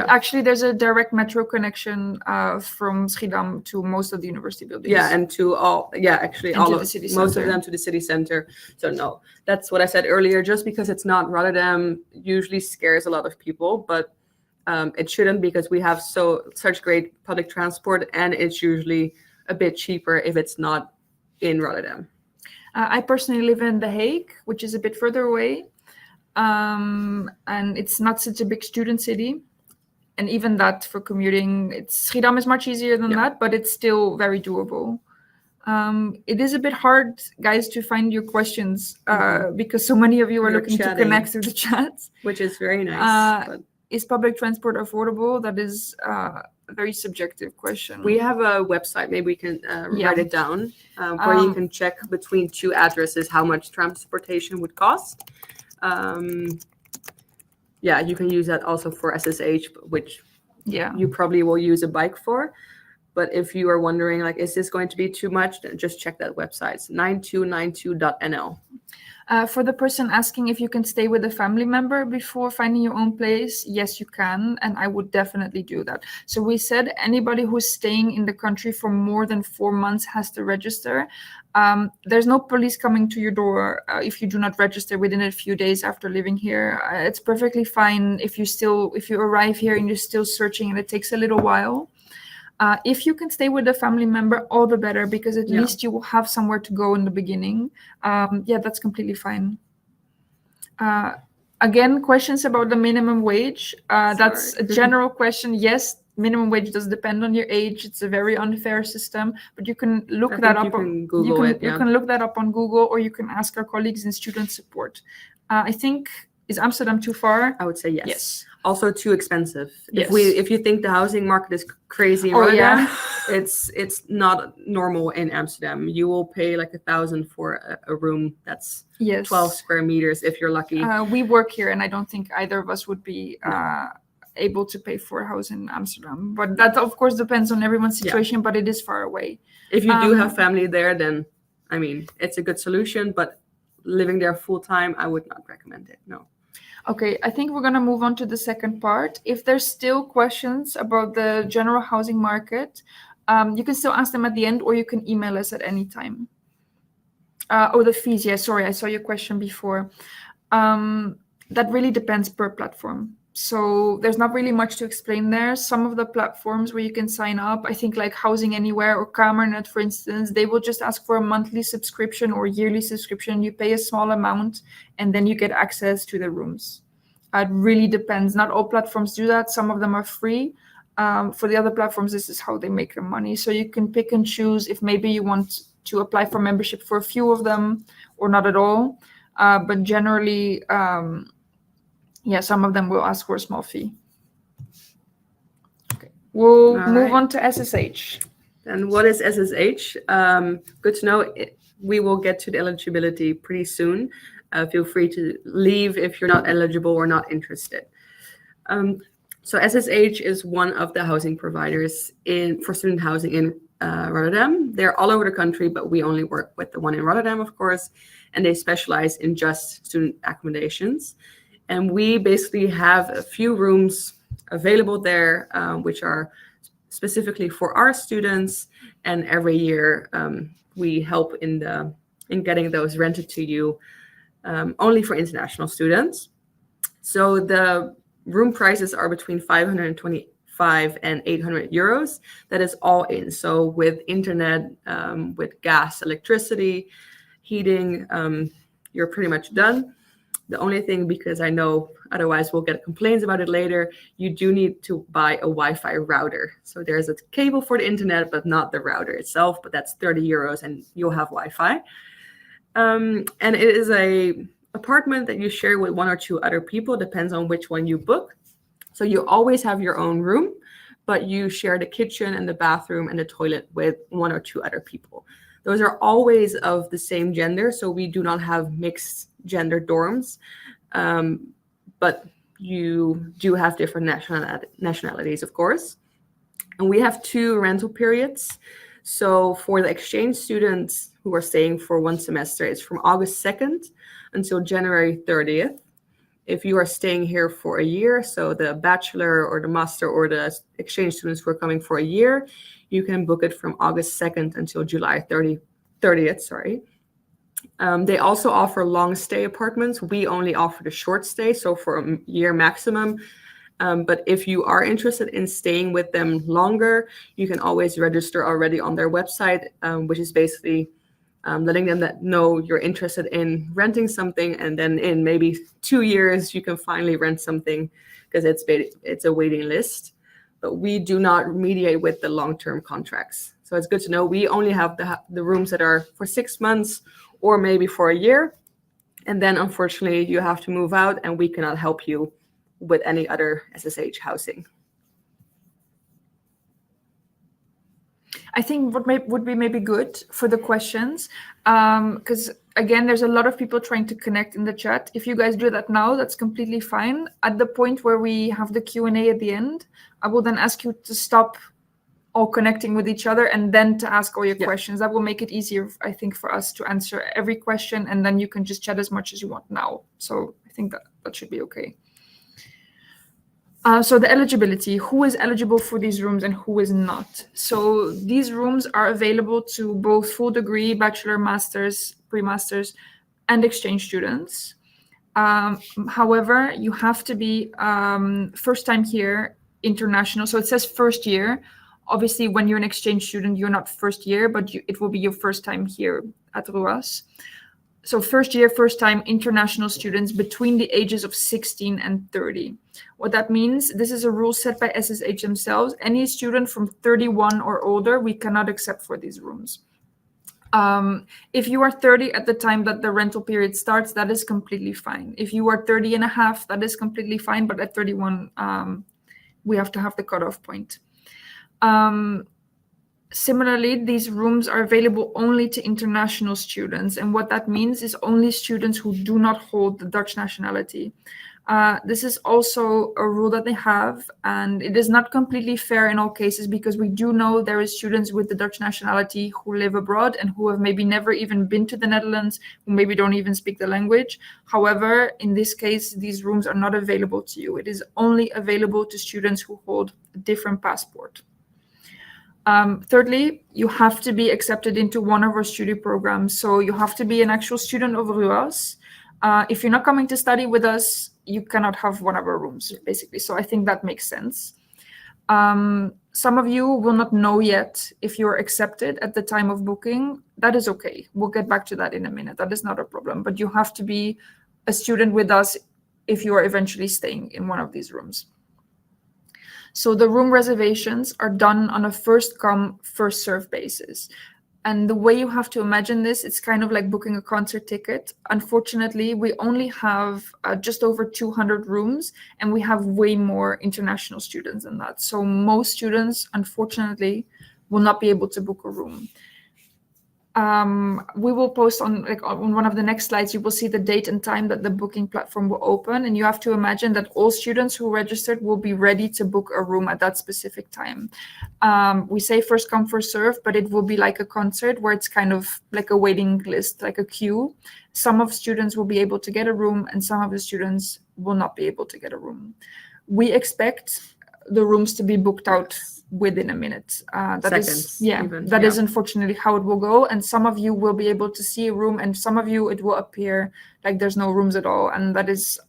Actually, there's a direct metro connection from Schiedam to most of the university buildings. Yeah, and to all, most of them to the city center. So no, that's what I said earlier. Just because it's not Rotterdam usually scares a lot of people, but it shouldn't, because we have such great public transport, and it's usually a bit cheaper if it's not in Rotterdam. I personally live in The Hague, which is a bit further away. And it's not such a big student city. And even that for commuting, Schiedam is much easier than that, but it's still very doable. It is a bit hard, guys, to find your questions because so many of you are looking to connect through the chats. Which is very nice. Is public transport affordable? That is a very subjective question. We have a website, maybe we can write it down, where you can check between two addresses how much transportation would cost. Yeah, you can use that also for SSH, which you probably will use a bike for. But if you are wondering, like, is this going to be too much? Then just check that website. It's 9292.nl. For the person asking if you can stay with a family member before finding your own place, yes, you can. And I would definitely do that. So we said anybody who's staying in the country for more than 4 months has to register. There's no police coming to your door if you do not register within a few days after living here. It's perfectly fine if you arrive here and you're still searching and it takes a little while. If you can stay with a family member, all the better, because at least you will have somewhere to go in the beginning. That's completely fine. Again, questions about the minimum wage. That's a general question. Yes, minimum wage does depend on your age. It's a very unfair system, but you can look that up. You can look that up on Google, or you can ask our colleagues in student support. I think, is Amsterdam too far? I would say yes. Yes. Also too expensive. Yes. If you think the housing market is crazy in Rotterdam, it's not normal in Amsterdam. You will pay like 1,000 for a room that's 12 square meters if you're lucky. We work here, and I don't think either of us would be able to pay for a house in Amsterdam. But that, of course, depends on everyone's situation, but it is far away. If you do have family there, then, I mean, it's a good solution, but living there full time, I would not recommend it, no. Okay, I think we're going to move on to the second part. If there's still questions about the general housing market, you can still ask them at the end, or you can email us at any time. The fees. Yeah, sorry, I saw your question before. That really depends per platform. So there's not really much to explain there. Some of the platforms where you can sign up, I think like Housing Anywhere or Kamernet, for instance, they will just ask for a monthly subscription or yearly subscription. You pay a small amount and then you get access to the rooms. It really depends. Not all platforms do that. Some of them are free. For the other platforms, this is how they make their money. So you can pick and choose if maybe you want to apply for membership for a few of them or not at all. But generally, some of them will ask for a small fee. Okay, we'll move on to SSH. And what is SSH? Good to know. We will get to the eligibility pretty soon. Feel free to leave if you're not eligible or not interested. So SSH is one of the housing providers for student housing in Rotterdam. They're all over the country, but we only work with the one in Rotterdam, of course, and they specialize in just student accommodations. And we basically have a few rooms available there, which are specifically for our students. And every year we help in getting those rented to you, only for international students. So the room prices are between 525 and 800 euros. That is all in. So with internet, with gas, electricity, heating, you're pretty much done. The only thing, because I know otherwise we'll get complaints about it later, you do need to buy a Wi-Fi router. So there's a cable for the internet, but not the router itself, but that's 30 euros and you'll have Wi-Fi. And it is a apartment that you share with one or two other people, depends on which one you book. So you always have your own room, but you share the kitchen and the bathroom and the toilet with one or two other people. Those are always of the same gender, so we do not have mixed gender dorms, but you do have different nationalities, of course. And we have 2 rental periods. So for the exchange students who are staying for 1 semester, it's from August 2nd until January 30th. If you are staying here for a year, so the bachelor or the master or the exchange students who are coming for a year, you can book it from August 2nd until July 30th. They also offer long stay apartments. We only offer the short stay, so for a year maximum. But if you are interested in staying with them longer, you can always register already on their website, which is basically letting them know you're interested in renting something, and then in maybe 2 years you can finally rent something, because it's a waiting list. But we do not mediate with the long-term contracts. So it's good to know we only have the rooms that are for 6 months or maybe for a year. And then unfortunately you have to move out, and we cannot help you with any other SSH housing. I think what would be maybe good for the questions, because again, there's a lot of people trying to connect in the chat. If you guys do that now, that's completely fine. At the point where we have the Q&A at the end, I will then ask you to stop all connecting with each other and then to ask all your questions. That will make it easier, I think, for us to answer every question, and then you can just chat as much as you want now. So I think that should be okay. So the eligibility, who is eligible for these rooms and who is not. So these rooms are available to both full degree, bachelor, master's, pre-masters, and exchange students. However, you have to be first time here, international. So it says first year. Obviously, when you're an exchange student, you're not first year, but it will be your first time here at RUAS. So first year, first time international students between the ages of 16 and 30. What that means, this is a rule set by SSH themselves. Any student from 31 or older, we cannot accept for these rooms. If you are 30 at the time that the rental period starts, that is completely fine. If you are 30 and a half, that is completely fine. But at 31, we have to have the cutoff point. Similarly, these rooms are available only to international students. And what that means is only students who do not hold the Dutch nationality. This is also a rule that they have, and it is not completely fair in all cases, because we do know there is students with the Dutch nationality who live abroad and who have maybe never even been to the Netherlands, who maybe don't even speak the language. However, in this case, these rooms are not available to you. It is only available to students who hold a different passport. Thirdly, you have to be accepted into one of our study programs. So you have to be an actual student of RUAS. If you're not coming to study with us, you cannot have one of our rooms, basically. So I think that makes sense. Some of you will not know yet if you're accepted at the time of booking. That is okay. We'll get back to that in a minute. That is not a problem. But you have to be a student with us if you are eventually staying in one of these rooms. So the room reservations are done on a first come, first served basis. And the way you have to imagine this, it's kind of like booking a concert ticket. Unfortunately, we only have just over 200 rooms, and we have way more international students than that. So most students, unfortunately, will not be able to book a room. We will post on one of the next slides, you will see the date and time that the booking platform will open. And you have to imagine that all students who registered will be ready to book a room at that specific time. We say first come, first serve, but it will be like a concert where it's kind of like a waiting list, like a queue. Some of students will be able to get a room, and some of the students will not be able to get a room. We expect the rooms to be booked out within a minute. That is unfortunately how it will go. And some of you will be able to see a room, and some of you it will appear like there's no rooms at all. And that is,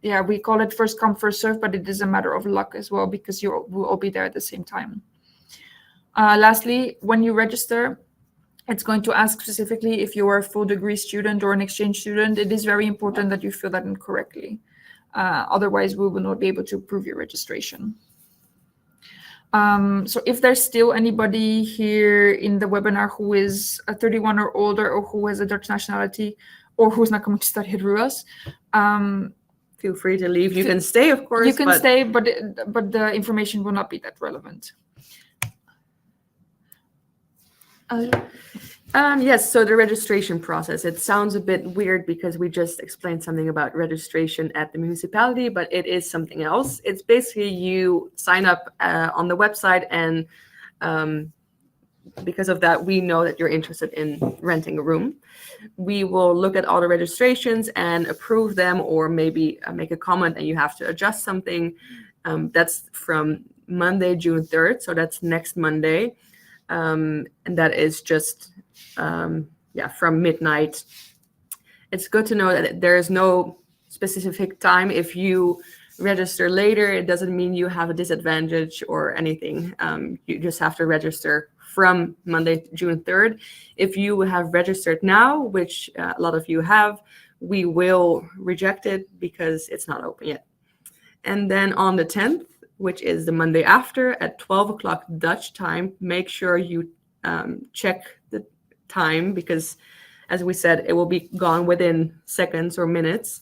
we call it first come, first serve, but it is a matter of luck as well, because you will all be there at the same time. Lastly, when you register, it's going to ask specifically if you are a full degree student or an exchange student. It is very important that you fill that in correctly. Otherwise, we will not be able to approve your registration. So if there's still anybody here in the webinar who is a 31 or older, or who has a Dutch nationality, or who's not coming to study at RUAS, feel free to leave. You can stay, of course. You can stay, but the information will not be that relevant. Yes, so the registration process, it sounds a bit weird because we just explained something about registration at the municipality, but it is something else. It's basically you sign up on the website, and because of that, we know that you're interested in renting a room. We will look at all the registrations and approve them, or maybe make a comment and you have to adjust something. That's from Monday, June 3rd, so that's next Monday. And that is just from midnight. It's good to know that there is no specific time. If you register later, it doesn't mean you have a disadvantage or anything. You just have to register from Monday, June 3rd. If you have registered now, which a lot of you have, we will reject it because it's not open yet. And then on the 10th, which is the Monday after at 12 o'clock Dutch time, make sure you check the time because, as we said, it will be gone within seconds or minutes.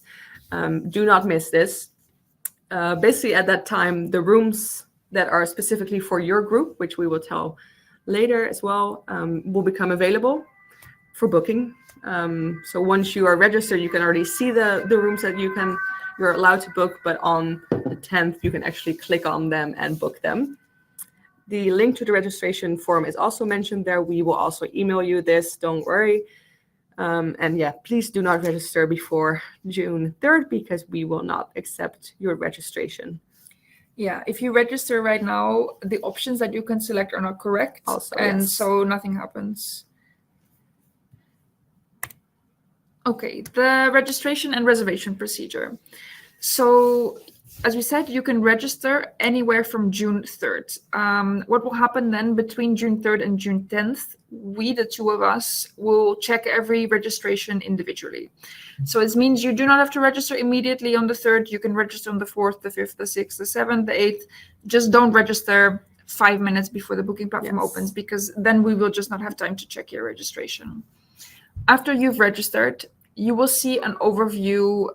Do not miss this. Basically, at that time, the rooms that are specifically for your group, which we will tell later as well, will become available for booking. So once you are registered, you can already see the rooms that you're allowed to book, but on the 10th, you can actually click on them and book them. The link to the registration form is also mentioned there. We will also email you this, don't worry. And yeah, please do not register before June 3rd because we will not accept your registration. Yeah, if you register right now, the options that you can select are not correct. Also, and yes. So nothing happens. Okay, the registration and reservation procedure. So, as we said, you can register anywhere from June 3rd. What will happen then between June 3rd and June 10th? We, the two of us, will check every registration individually. So it means you do not have to register immediately on the 3rd. You can register on the 4th, the 5th, the 6th, the 7th, the 8th. Just don't register 5 minutes before the booking platform opens, because then we will just not have time to check your registration. After you've registered, you will see an overview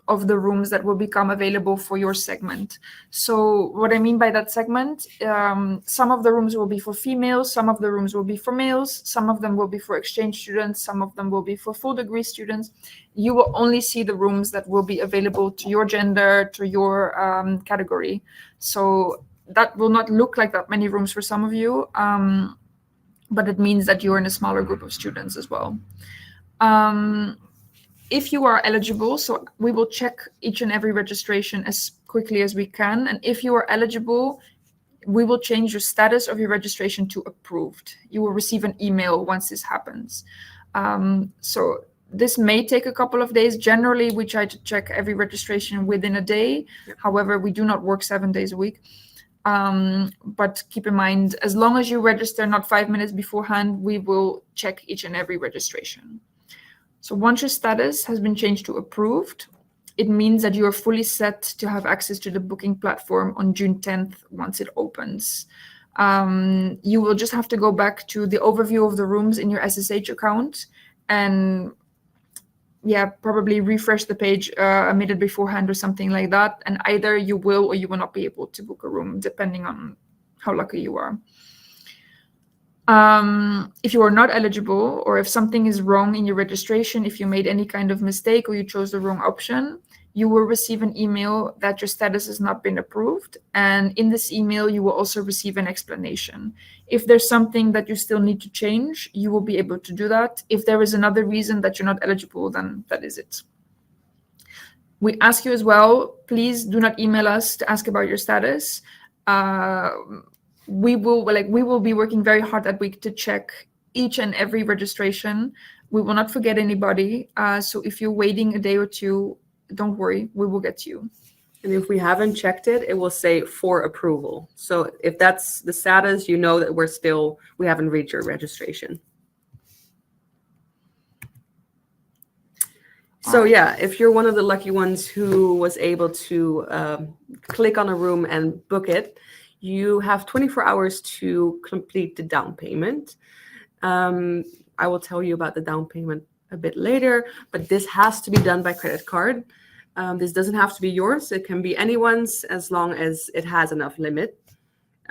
of the rooms that will become available for your segment. So what I mean by that segment, some of the rooms will be for females, some of the rooms will be for males, some of them will be for exchange students, some of them will be for full degree students. You will only see the rooms that will be available to your gender, to your category. So that will not look like that many rooms for some of you, but it means that you're in a smaller group of students as well. If you are eligible, so we will check each and every registration as quickly as we can. And if you are eligible, we will change your status of your registration to approved. You will receive an email once this happens. So this may take a couple of days. Generally, we try to check every registration within a day. However, we do not work 7 days a week. But keep in mind, as long as you register not 5 minutes beforehand, we will check each and every registration. So once your status has been changed to approved, it means that you are fully set to have access to the booking platform on June 10th once it opens. You will just have to go back to the overview of the rooms in your SSH account and probably refresh the page a minute beforehand or something like that. And either you will or you will not be able to book a room, depending on how lucky you are. If you are not eligible, or if something is wrong in your registration, if you made any kind of mistake or you chose the wrong option, you will receive an email that your status has not been approved. And in this email, you will also receive an explanation. If there's something that you still need to change, you will be able to do that. If there is another reason that you're not eligible, then that is it. We ask you as well, please do not email us to ask about your status. We will be working very hard that week to check each and every registration. We will not forget anybody. So if you're waiting a day or two, don't worry, we will get to you. And if we haven't checked it, it will say for approval. So if that's the status, you know that we haven't reached your registration. So yeah, if you're one of the lucky ones who was able to click on a room and book it, you have 24 hours to complete the down payment. I will tell you about the down payment a bit later, but this has to be done by credit card. This doesn't have to be yours. It can be anyone's as long as it has enough limit.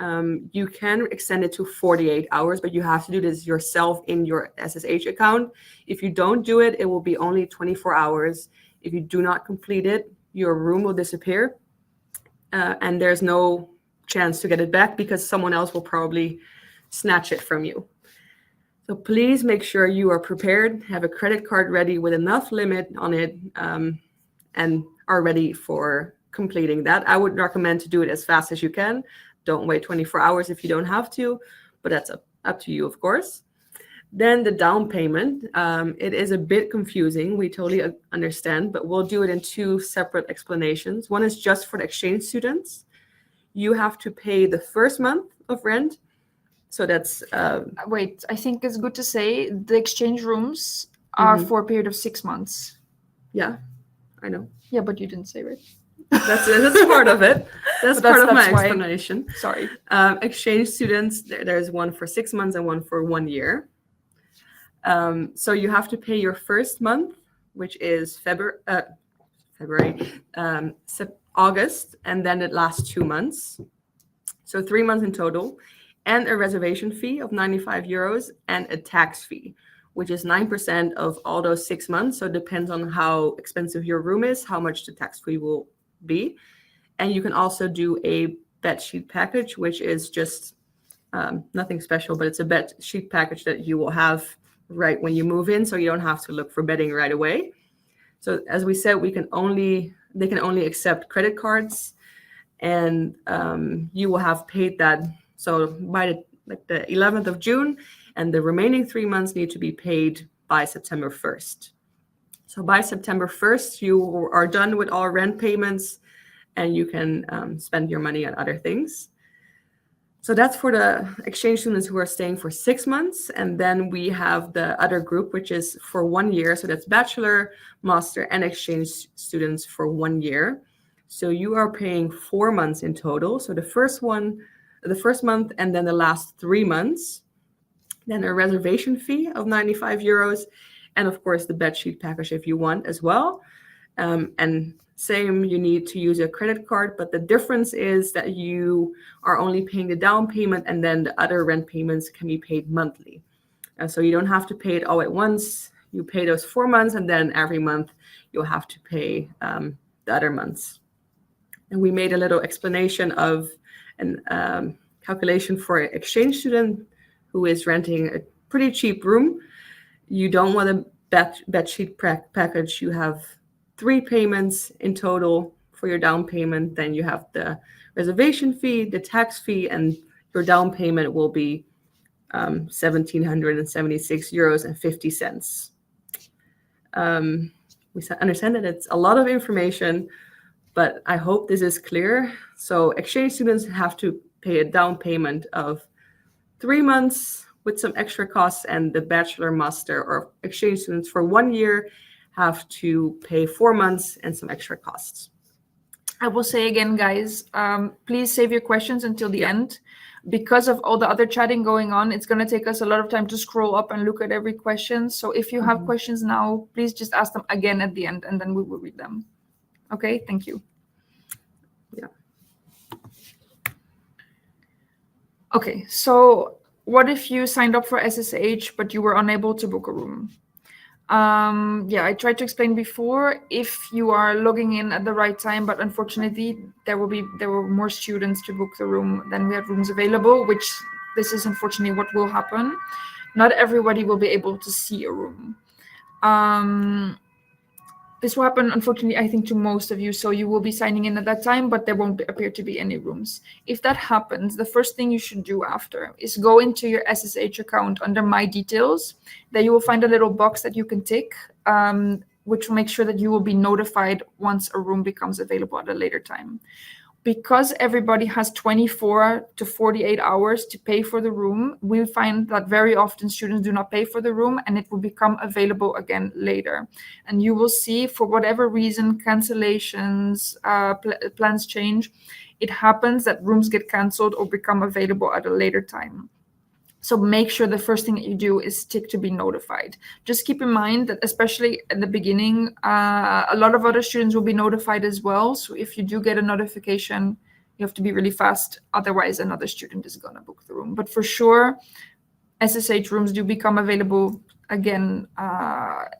You can extend it to 48 hours, but you have to do this yourself in your SSH account. If you don't do it, it will be only 24 hours. If you do not complete it, your room will disappear, and there's no chance to get it back because someone else will probably snatch it from you. So please make sure you are prepared, have a credit card ready with enough limit on it, and are ready for completing that. I would recommend to do it as fast as you can. Don't wait 24 hours if you don't have to, but that's up to you, of course. Then the down payment, it is a bit confusing. We totally understand, but we'll do it in two separate explanations. One is just for the exchange students. You have to pay the first month of rent So that's Wait, I think it's good to say the exchange rooms are for a period of 6 months. Yeah, I know. Yeah, but you didn't say, right? That's part of it. That's part of my explanation. Sorry. Exchange students, there's one for 6 months and one for 1 year. So you have to pay your first month, which is August, and then it lasts 2 months. So 3 months in total, and a reservation fee of 95 euros and a tax fee, which is 9% of all those 6 months. So it depends on how expensive your room is, how much the tax fee will be. And you can also do a bed sheet package, which is just nothing special, but it's a bed sheet package that you will have right when you move in, so you don't have to look for bedding right away. So as we said, they can only accept credit cards, and you will have paid that. So by the 11th of June, and the remaining 3 months need to be paid by September 1st. So by September 1st, you are done with all rent payments, and you can spend your money on other things. So that's for the exchange students who are staying for 6 months. And then we have the other group, which is for 1 year. So that's bachelor, master, and exchange students for 1 year. So you are paying 4 months in total. So the first month, and then the last 3 months. Then a reservation fee of 95 euros. And of course, the bedsheet package if you want as well. And same, you need to use a credit card, but the difference is that you are only paying the down payment, and then the other rent payments can be paid monthly. So you don't have to pay it all at once. You pay those 4 months, and then every month you'll have to pay the other months. And we made a little explanation of a calculation for an exchange student who is renting a pretty cheap room. You don't want a bedsheet package. You have 3 payments in total for your down payment. Then you have the reservation fee, the tax fee, and your down payment will be 1,776 euros and 50 cents. We understand that it's a lot of information, but I hope this is clear. So exchange students have to pay a down payment of 3 months with some extra costs, and the bachelor, master, or exchange students for 1 year have to pay 4 months and some extra costs. I will say again, guys, please save your questions until the end. Because of all the other chatting going on, it's going to take us a lot of time to scroll up and look at every question. So if you have questions now, please just ask them again at the end, and then we will read them. Okay, thank you. Yeah. Okay, so what if you signed up for SSH, but you were unable to book a room? I tried to explain before, if you are logging in at the right time, but unfortunately there were more students to book the room than we had rooms available, which this is unfortunately what will happen. Not everybody will be able to see a room. This will happen, unfortunately, I think, to most of you. So you will be signing in at that time, but there won't appear to be any rooms. If that happens, the first thing you should do after is go into your SSH account under My Details. There you will find a little box that you can tick, which will make sure that you will be notified once a room becomes available at a later time. Because everybody has 24 to 48 hours to pay for the room, we find that very often students do not pay for the room, and it will become available again later. And you will see, for whatever reason, cancellations, plans change, it happens that rooms get canceled or become available at a later time. So make sure the first thing that you do is tick to be notified. Just keep in mind that, especially at the beginning, a lot of other students will be notified as well. So if you do get a notification, you have to be really fast. Otherwise, another student is going to book the room. But for sure, SSH rooms do become available again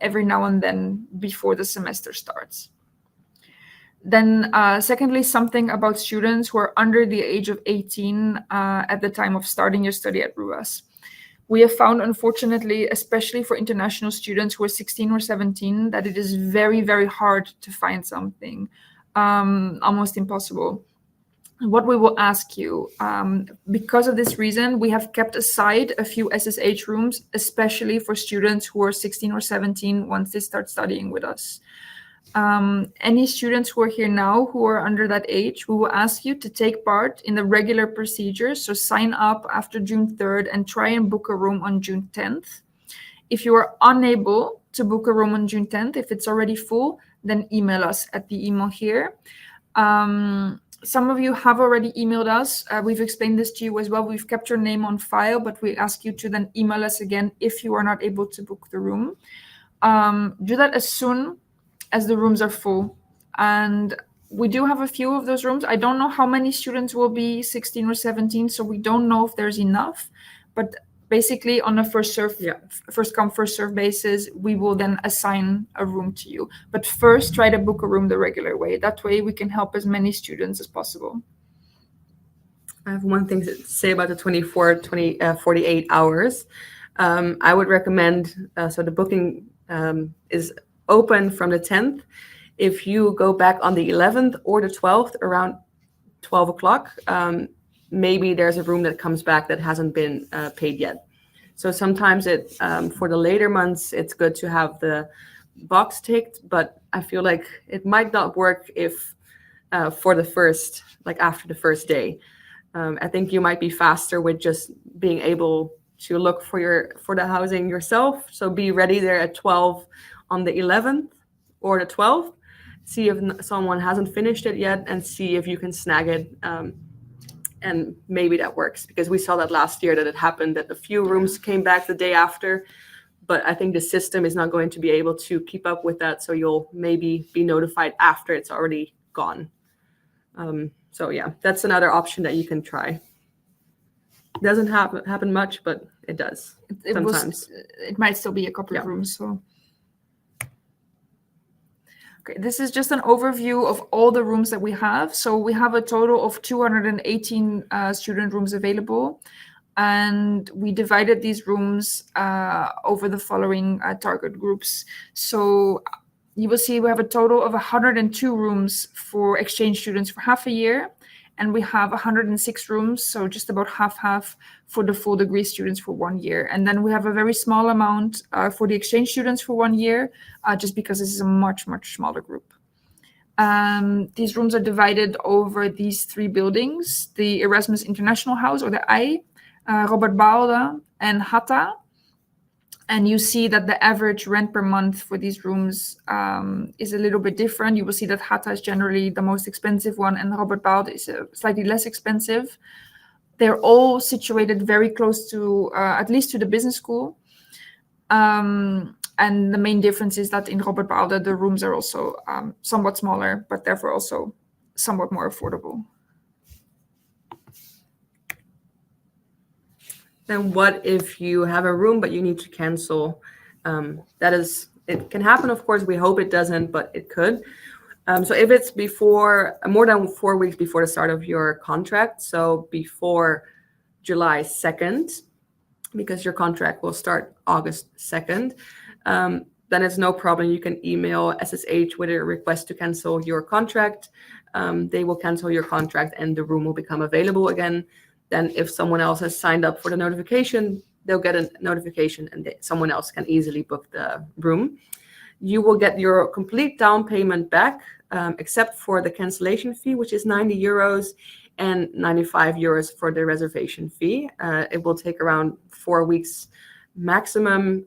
every now and then before the semester starts. Then secondly, something about students who are under the age of 18 at the time of starting your study at RUAS. We have found, unfortunately, especially for international students who are 16 or 17, that it is very, very hard to find something, almost impossible. What we will ask you, because of this reason, we have kept aside a few SSH rooms, especially for students who are 16 or 17 once they start studying with us. Any students who are here now who are under that age, we will ask you to take part in the regular procedure. So sign up after June 3rd and try and book a room on June 10th. If you are unable to book a room on June 10th, if it's already full, then email us at the email here. Some of you have already emailed us. We've explained this to you as well. We've kept your name on file, but we ask you to then email us again if you are not able to book the room. Do that as soon as the rooms are full. And we do have a few of those rooms. I don't know how many students will be 16 or 17, so we don't know if there's enough. But basically on a first come, first serve basis, we will then assign a room to you. But first, try to book a room the regular way. That way we can help as many students as possible. I have one thing to say about the 48 hours. I would recommend, so the booking is open from the 10th. If you go back on the 11th or the 12th around 12 o'clock, maybe there's a room that comes back that hasn't been paid yet. So sometimes for the later months, it's good to have the box ticked, but I feel like it might not work if for the first, like after the first day. I think you might be faster with just being able to look for the housing yourself. So be ready there at 12 on the 11th or the 12th. See if someone hasn't finished it yet and see if you can snag it. And maybe that works, because we saw that last year that it happened, that a few rooms came back the day after. But I think the system is not going to be able to keep up with that. So you'll maybe be notified after it's already gone. So yeah, that's another option that you can try. It doesn't happen much, but it does sometimes. It might still be a couple of rooms. So. Okay, this is just an overview of all the rooms that we have. So we have a total of 218 student rooms available. And we divided these rooms over the following target groups. So you will see we have a total of 102 rooms for exchange students for half a year. And we have 106 rooms, so just about half for the full degree students for 1 year. And then we have a very small amount for the exchange students for 1 year, just because this is a much, much smaller group. These rooms are divided over these three buildings: the Erasmus International House, or the I, Robert Baalde, and Hatta. And you see that the average rent per month for these rooms is a little bit different. You will see that Hatta is generally the most expensive one, and Robert Baalde is slightly less expensive. They're all situated very close to, at least to the business school. And the main difference is that in Robert Baalde, the rooms are also somewhat smaller, but therefore also somewhat more affordable. Then what if you have a room but you need to cancel? It can happen, of course. We hope it doesn't, but it could. So if it's before more than 4 weeks before the start of your contract, so before July 2nd, because your contract will start August 2nd, then it's no problem. You can email SSH with a request to cancel your contract. They will cancel your contract and the room will become available again. Then if someone else has signed up for the notification, they'll get a notification and someone else can easily book the room. You will get your complete down payment back, except for the cancellation fee, which is 90 euros, and 95 euros for the reservation fee. It will take around 4 weeks maximum,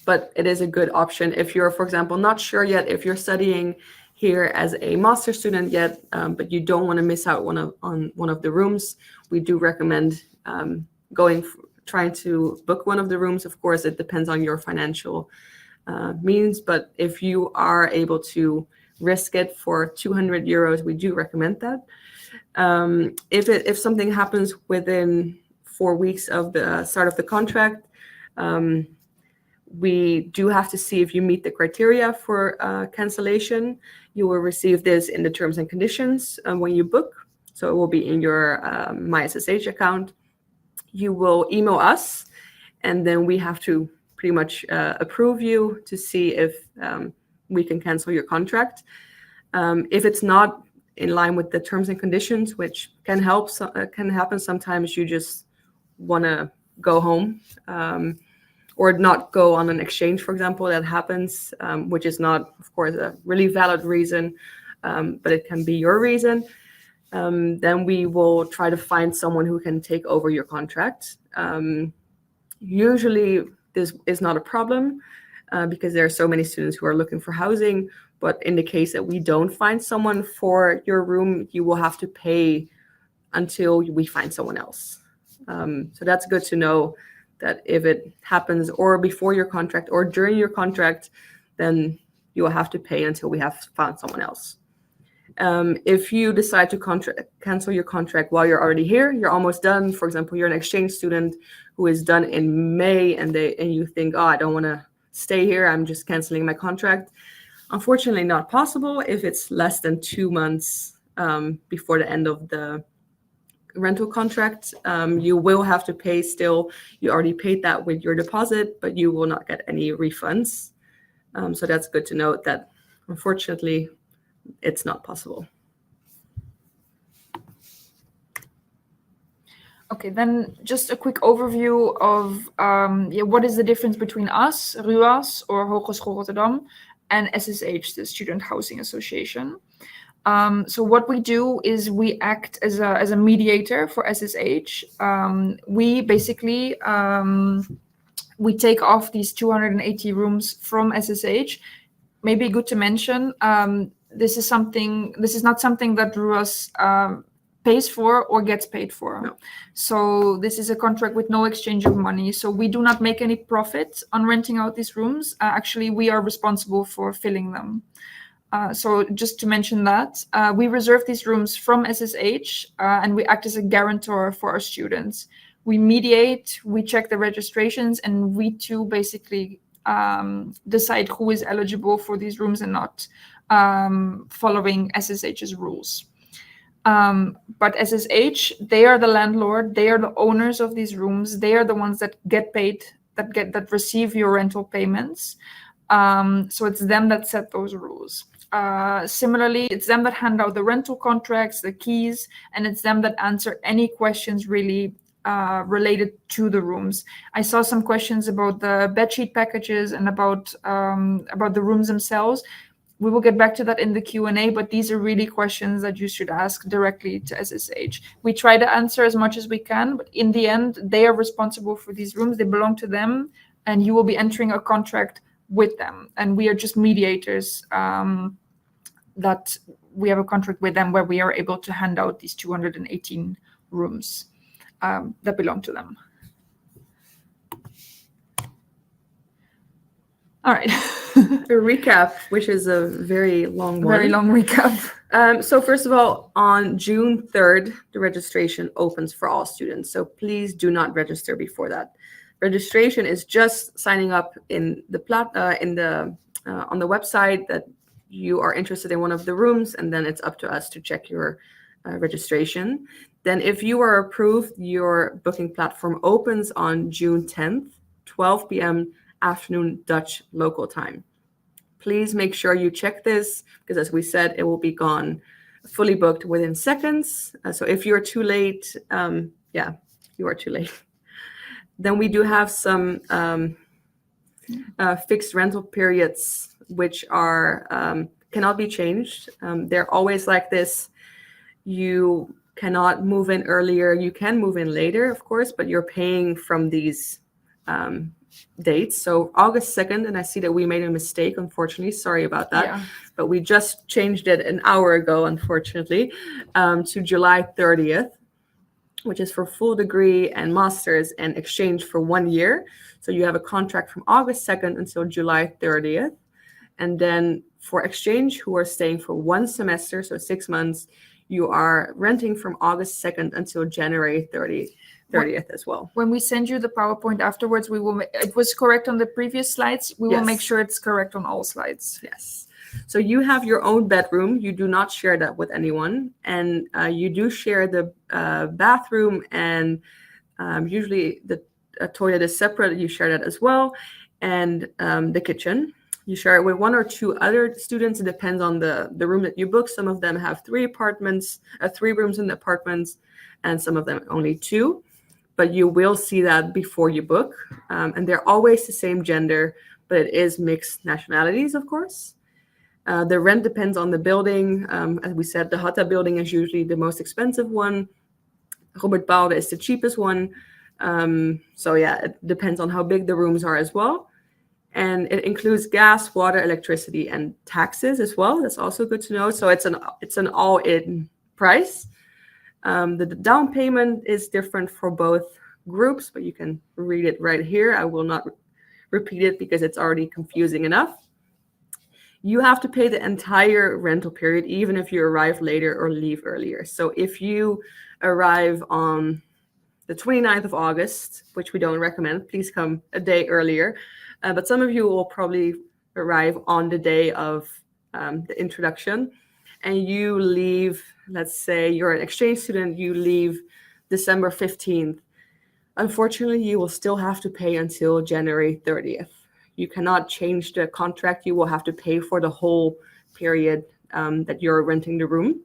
but it is a good option. If you're, for example, not sure yet if you're studying here as a master student yet, but you don't want to miss out on one of the rooms, we do recommend trying to book one of the rooms. Of course, it depends on your financial means, but if you are able to risk it for 200 euros, we do recommend that. If something happens within 4 weeks of the start of the contract, we do have to see if you meet the criteria for cancellation. You will receive this in the terms and conditions when you book. So it will be in your My SSH account. You will email us, and then we have to pretty much approve you to see if we can cancel your contract. If it's not in line with the terms and conditions, which can happen sometimes, you just want to go home. or not go on an exchange, for example, that happens, which is not, of course, a really valid reason, but it can be your reason. Then we will try to find someone who can take over your contract. Usually this is not a problem because there are so many students who are looking for housing. But in the case that we don't find someone for your room, you will have to pay until we find someone else. So that's good to know, that if it happens or before your contract or during your contract, then you will have to pay until we have found someone else. If you decide to cancel your contract while you're already here, you're almost done. For example, you're an exchange student who is done in May, and you think, oh, I don't want to stay here, I'm just canceling my contract. Unfortunately, not possible if it's less than 2 months before the end of the rental contract. You will have to pay still. You already paid that with your deposit, but you will not get any refunds. So that's good to note, that unfortunately it's not possible. Okay, then just a quick overview of what is the difference between us, RUAS, or Hogeschool Rotterdam, and SSH, the Student Housing Association. So what we do is we act as a mediator for SSH. We basically we take off these 280 rooms from SSH. Maybe good to mention, this is not something that RUAS pays for or gets paid for. No. So this is a contract with no exchange of money. So we do not make any profit on renting out these rooms. Actually, we are responsible for filling them. So just to mention that, we reserve these rooms from SSH and we act as a guarantor for our students. We mediate, we check the registrations, and we too basically decide who is eligible for these rooms and not, following SSH's rules. But SSH, they are the landlord, they are the owners of these rooms, they are the ones that get paid, that receive your rental payments. So it's them that set those rules. Similarly, it's them that hand out the rental contracts, the keys, and it's them that answer any questions really related to the rooms. I saw some questions about the bedsheet packages and about the rooms themselves. We will get back to that in the Q&A, but these are really questions that you should ask directly to SSH. We try to answer as much as we can, but in the end, they are responsible for these rooms. They belong to them, and you will be entering a contract with them. And we are just mediators, that we have a contract with them where we are able to hand out these 218 rooms that belong to them. All right. A recap, which is a very long one. Very long recap. So first of all, on June 3rd, the registration opens for all students. So please do not register before that. Registration is just signing up in the on the website that you are interested in one of the rooms, and then it's up to us to check your registration. Then if you are approved, your booking platform opens on June 10th, 12 p.m. afternoon Dutch local time. Please make sure you check this, because as we said, it will be gone, fully booked within seconds. So if you're too late, you are too late. Then we do have some fixed rental periods, which are cannot be changed. They're always like this. You cannot move in earlier. You can move in later, of course, but you're paying from these dates. So August 2nd, and I see that we made a mistake, unfortunately. Sorry about that. Yeah. But we just changed it an hour ago, unfortunately, to July 30th, which is for full degree and masters and exchange for 1 year. So you have a contract from August 2nd until July 30th. And then for exchange, who are staying for 1 semester, so 6 months, you are renting from August 2nd until January 30th as well. When we send you the PowerPoint afterwards, we will. It was correct on the previous slides. We will make sure it's correct on all slides. Yes. So you have your own bedroom. You do not share that with anyone, and you do share the bathroom, and usually the toilet is separate. You share that as well, and the kitchen. You share it with 1 or 2 other students. It depends on the room that you book. Some of them have 3 rooms in the apartments, and some of them only 2. but you will see that before you book. And they're always the same gender, but it is mixed nationalities, of course. The rent depends on the building. As we said, the Hatta building is usually the most expensive one. Robert Bouwde is the cheapest one. So yeah, it depends on how big the rooms are as well. And it includes gas, water, electricity, and taxes as well. That's also good to know. So it's an all-in price. The down payment is different for both groups, but you can read it right here. I will not repeat it because it's already confusing enough. You have to pay the entire rental period, even if you arrive later or leave earlier. So if you arrive on the 29th of August, which we don't recommend, please come a day earlier. But some of you will probably arrive on the day of the introduction, and you leave, let's say you're an exchange student, you leave December 15th. Unfortunately, you will still have to pay until January 30th. You cannot change the contract. You will have to pay for the whole period that you're renting the room.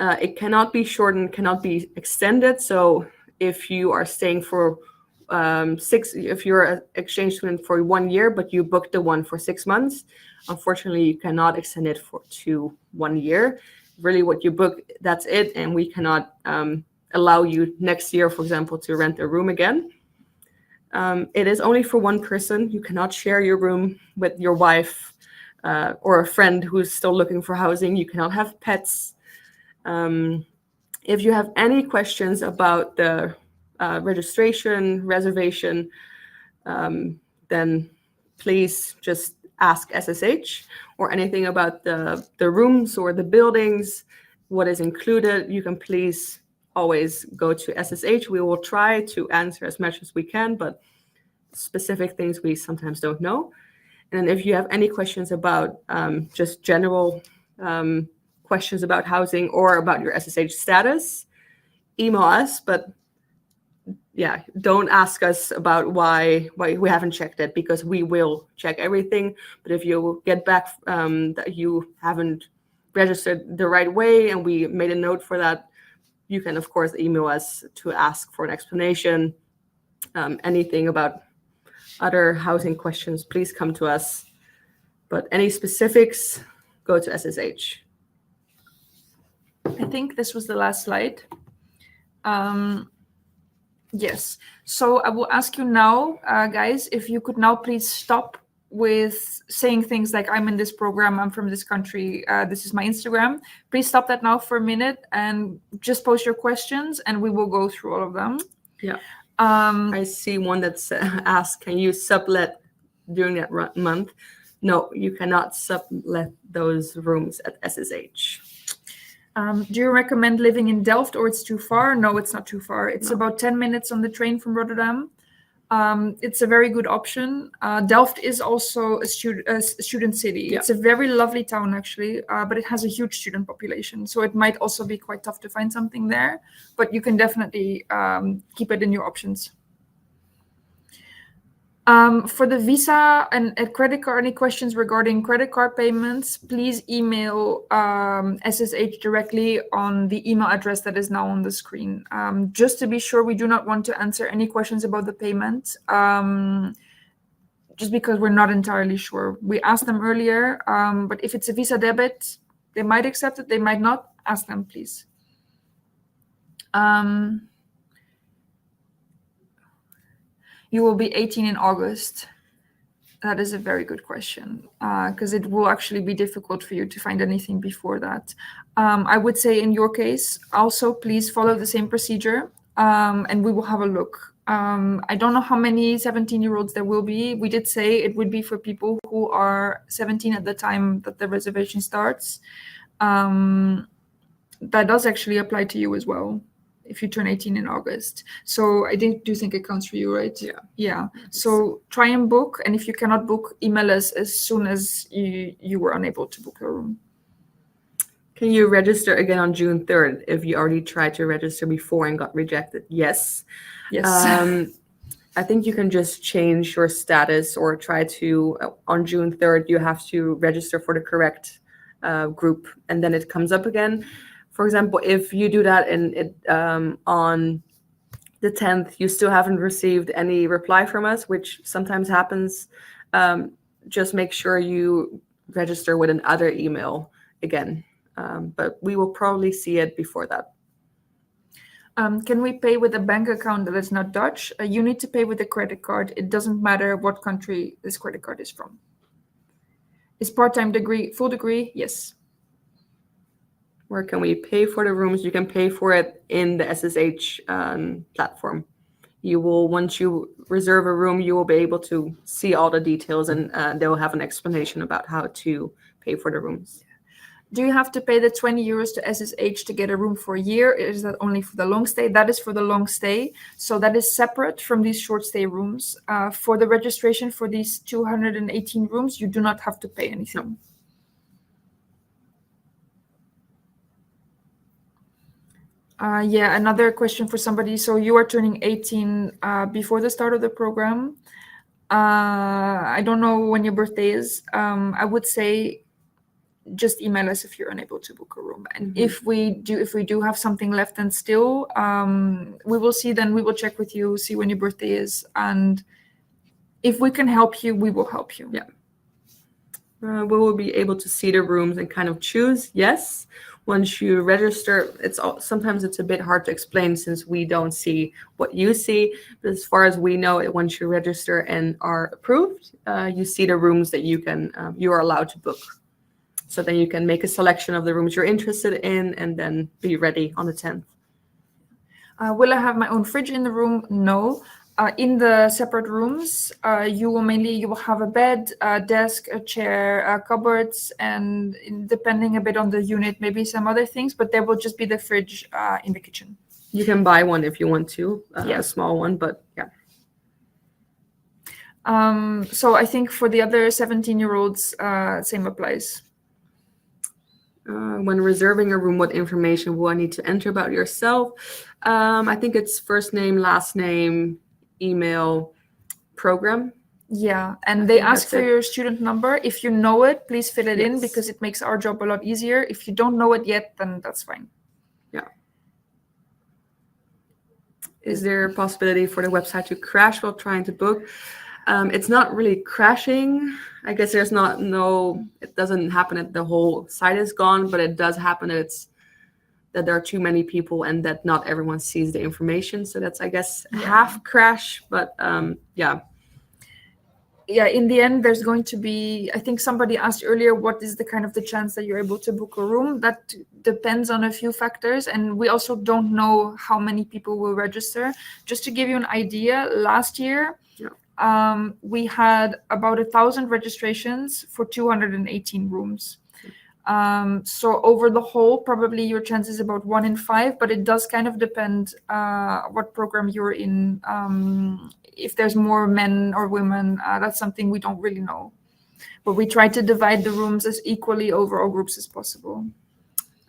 It cannot be shortened, cannot be extended. So if you are staying for if you're an exchange student for 1 year, but you booked the one for 6 months, unfortunately, you cannot extend it to 1 year. Really, what you book, that's it, and we cannot allow you next year, for example, to rent a room again. It is only for one person. You cannot share your room with your wife or a friend who's still looking for housing. You cannot have pets. If you have any questions about the registration, reservation, then please just ask SSH, or anything about the rooms or the buildings, what is included. You can please always go to SSH. We will try to answer as much as we can, but specific things we sometimes don't know. And if you have any questions about just general questions about housing or about your SSH status, email us. But yeah, don't ask us about why we haven't checked it, because we will check everything. But if you get back that you haven't registered the right way and we made a note for that, you can, of course, email us to ask for an explanation. Anything about other housing questions, please come to us. But any specifics, go to SSH. I think this was the last slide. Yes. So I will ask you now, guys, if you could now please stop with saying things like, I'm in this program, I'm from this country, this is my Instagram. Please stop that now for a minute and just post your questions and we will go through all of them. Yeah. I see one that's asked, can you sublet during that month? No, you cannot sublet those rooms at SSH. Do you recommend living in Delft, or it's too far? No, it's not too far. It's about 10 minutes on the train from Rotterdam. It's a very good option. Delft is also a student city. Yeah. It's a very lovely town, actually, but it has a huge student population. So it might also be quite tough to find something there, but you can definitely keep it in your options. For the visa and credit card, any questions regarding credit card payments, please email SSH directly on the email address that is now on the screen. Just to be sure, we do not want to answer any questions about the payment, just because we're not entirely sure. We asked them earlier, but if it's a Visa debit, they might accept it, they might not. Ask them, please. You will be 18 in August. That is a very good question, because it will actually be difficult for you to find anything before that. I would say in your case, also please follow the same procedure, and we will have a look. I don't know how many 17-year-olds there will be. We did say it would be for people who are 17 at the time that the reservation starts. That does actually apply to you as well, if you turn 18 in August. So I do think it counts for you, right? Yeah. So try and book, and if you cannot book, email us as soon as you were unable to book a room. Can you register again on June 3rd if you already tried to register before and got rejected? Yes. I think you can just change your status or try to, on June 3rd, you have to register for the correct group, and then it comes up again. For example, if you do that on the 10th, you still haven't received any reply from us, which sometimes happens, just make sure you register with another email again. But we will probably see it before that. Can we pay with a bank account that is not Dutch? You need to pay with a credit card. It doesn't matter what country this credit card is from. Is part-time degree, full degree? Yes. Where can we pay for the rooms? You can pay for it in the SSH platform. You will, once you reserve a room, you will be able to see all the details, and they will have an explanation about how to pay for the rooms. Do you have to pay the 20 euros to SSH to get a room for a year? Is that only for the long stay? That is for the long stay. So that is separate from these short stay rooms. For the registration for these 218 rooms, you do not have to pay anything. Yeah, another question for somebody. So you are turning 18 before the start of the program. I don't know when your birthday is. I would say just email us if you're unable to book a room. And if we do have something left and still, we will see, then we will check with you, see when your birthday is. And if we can help you, we will help you. Yeah. We will be able to see the rooms and kind of choose. Yes. Once you register, sometimes it's a bit hard to explain since we don't see what you see. But as far as we know, once you register and are approved, you see the rooms that you are allowed to book. So then you can make a selection of the rooms you're interested in and then be ready on the 10th. Will I have my own fridge in the room? No. In the separate rooms, you will have a bed, a desk, a chair, cupboards, and depending a bit on the unit, maybe some other things, but there will just be the fridge in the kitchen. You can buy one if you want to, a small one, but yeah. So I think for the other 17-year-olds, same applies. When reserving a room, what information will I need to enter about yourself? I think it's first name, last name, email, program. Yeah, and they ask for your student number. If you know it, please fill it in because it makes our job a lot easier. If you don't know it yet, then that's fine. Yeah. Is there a possibility for the website to crash while trying to book? It's not really crashing. I guess it doesn't happen that the whole site is gone, but it does happen that there are too many people and that not everyone sees the information. So that's, I guess, half crash, but yeah. Yeah, in the end, there's going to be, I think somebody asked earlier, what is the chance that you're able to book a room? That depends on a few factors. And we also don't know how many people will register. Just to give you an idea, last year, we had about 1,000 registrations for 218 rooms. So over the whole, probably your chance is about 1 in 5, but it does kind of depend what program you're in. If there's more men or women, that's something we don't really know. But we try to divide the rooms as equally over all groups as possible.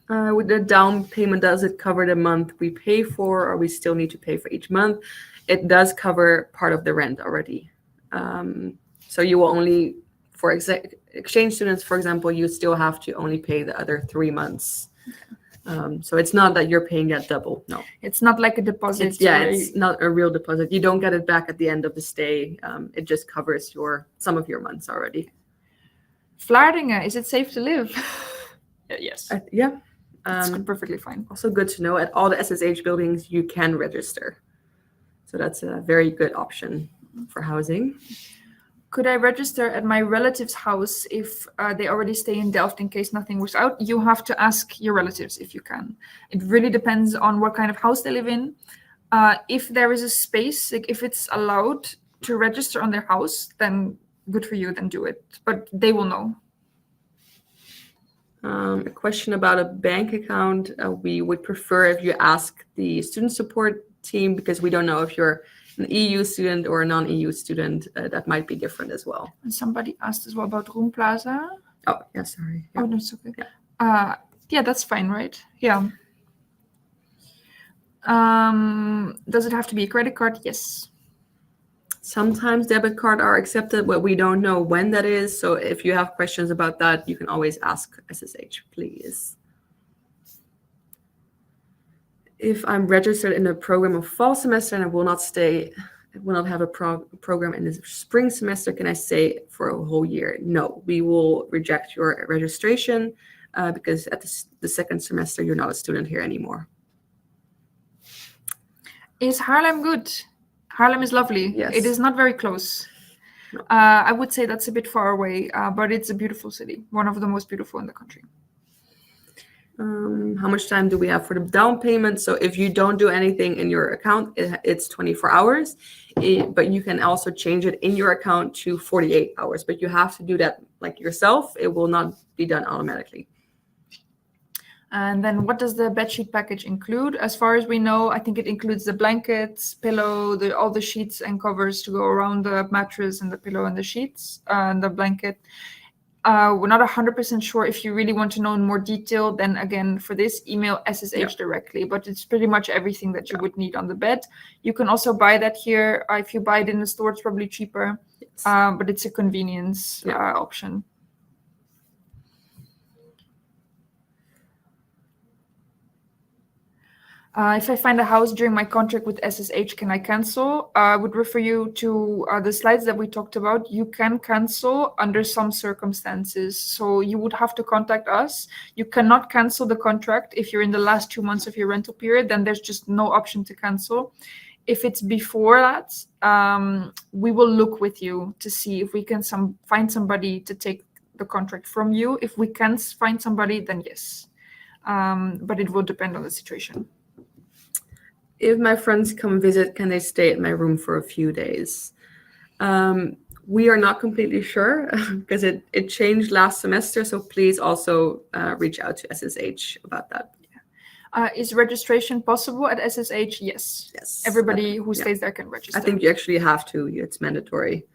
With the down payment, does it cover the month we pay for, or we still need to pay for each month? It does cover part of the rent already. So you will only, for exchange students, for example, you still have to only pay the other 3 months. So it's not that you're paying that double. No, it's not like a deposit. It's not a real deposit. You don't get it back at the end of the stay. It just covers some of your months already. Vlaardingen, is it safe to live? Yes. Yeah. It's perfectly fine. Also good to know, at all the SSH buildings, you can register. So that's a very good option for housing. Could I register at my relative's house if they already stay in Delft in case nothing works out? You have to ask your relatives if you can. It really depends on what kind of house they live in. If there is a space, like if it's allowed to register on their house, then good for you, then do it. But they will know. A question about a bank account. We would prefer if you ask the student support team because we don't know if you're an EU student or a non-EU student. That might be different as well. And somebody asked as well about Room Plaza. Oh, yeah, sorry. Yeah. Oh, no, it's okay. Yeah, that's fine, right? Yeah. Does it have to be a credit card? Yes. Sometimes debit card are accepted, but we don't know when that is. So if you have questions about that, you can always ask SSH, please. If I'm registered in a program of fall semester and I will not have a program in the spring semester, can I stay for a whole year? No, we will reject your registration because at the second semester, you're not a student here anymore. Is Haarlem good? Haarlem is lovely. Yes. It is not very close. No. I would say that's a bit far away, but it's a beautiful city, one of the most beautiful in the country. How much time do we have for the down payment? So if you don't do anything in your account, it's 24 hours, but you can also change it in your account to 48 hours, but you have to do that like yourself. It will not be done automatically. And then what does the bedsheet package include? As far as we know, I think it includes the blankets, pillow, all the sheets and covers to go around the mattress and the pillow and the sheets and the blanket. We're not 100% sure. If you really want to know in more detail, then again, for this, email SSH directly. But it's pretty much everything that you would need on the bed. You can also buy that here. If you buy it in the store, it's probably cheaper. Yes. But it's a convenience option. If I find a house during my contract with SSH, can I cancel? I would refer you to the slides that we talked about. You can cancel under some circumstances. So you would have to contact us. You cannot cancel the contract if you're in the last 2 months of your rental period. Then there's just no option to cancel. If it's before that, we will look with you to see if we can find somebody to take the contract from you. If we can't find somebody, then yes. But it will depend on the situation. If my friends come visit, can they stay at my room for a few days? We are not completely sure because it changed last semester. So please also reach out to SSH about that. Is registration possible at SSH? Yes. Yes. Everybody who stays there can register. I think you actually have to. It's mandatory.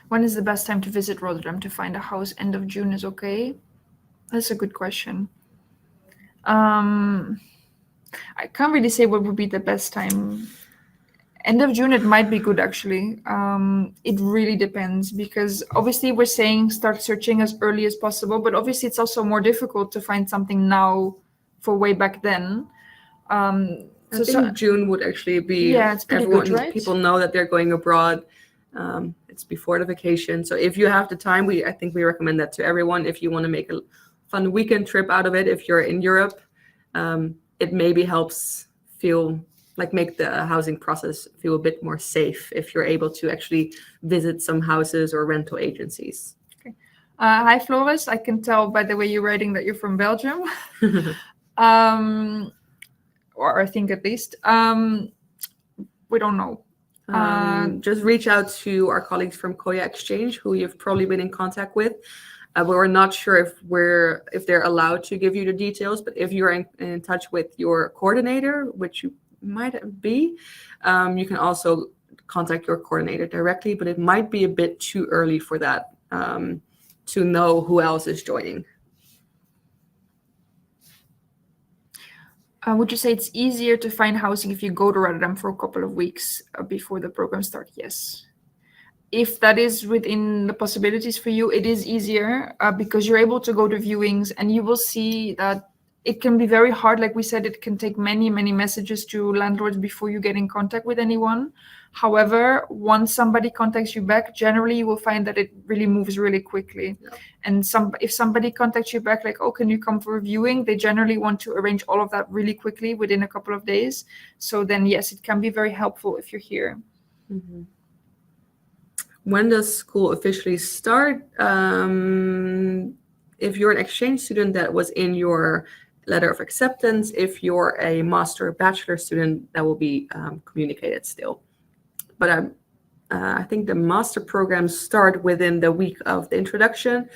When is the best time to visit Rotterdam to find a house? End of June is okay. That's a good question. I can't really say what would be the best time. End of June, it might be good, actually. It really depends because obviously we're saying start searching as early as possible, but obviously it's also more difficult to find something now for way back then. I think June would actually be, it's pretty good, right? People know that they're going abroad. It's before the vacation. So if you have the time, I think we recommend that to everyone. If you want to make a fun weekend trip out of it, if you're in Europe, it maybe helps make the housing process feel a bit more safe if you're able to actually visit some houses or rental agencies. Okay. Hi, Floris. I can tell by the way you're writing that you're from Belgium. Or I think at least. We don't know. Just reach out to our colleagues from Koya Exchange, who you've probably been in contact with. We're not sure if they're allowed to give you the details, but if you're in touch with your coordinator, which you might be, you can also contact your coordinator directly, but it might be a bit too early for that to know who else is joining. Would you say it's easier to find housing if you go to Rotterdam for a couple of weeks before the program starts? Yes. If that is within the possibilities for you, it is easier because you're able to go to viewings and you will see that it can be very hard. Like we said, it can take many, many messages to landlords before you get in contact with anyone. However, once somebody contacts you back, generally you will find that it really moves really quickly. Yeah. And if somebody contacts you back like, oh, can you come for a viewing? They generally want to arrange all of that really quickly within a couple of days. So then, yes, it can be very helpful if you're here. Mm-hmm. When does school officially start? If you're an exchange student, that was in your letter of acceptance. If you're a master or bachelor student, that will be communicated still. But I think the master programs start within the week of the introduction,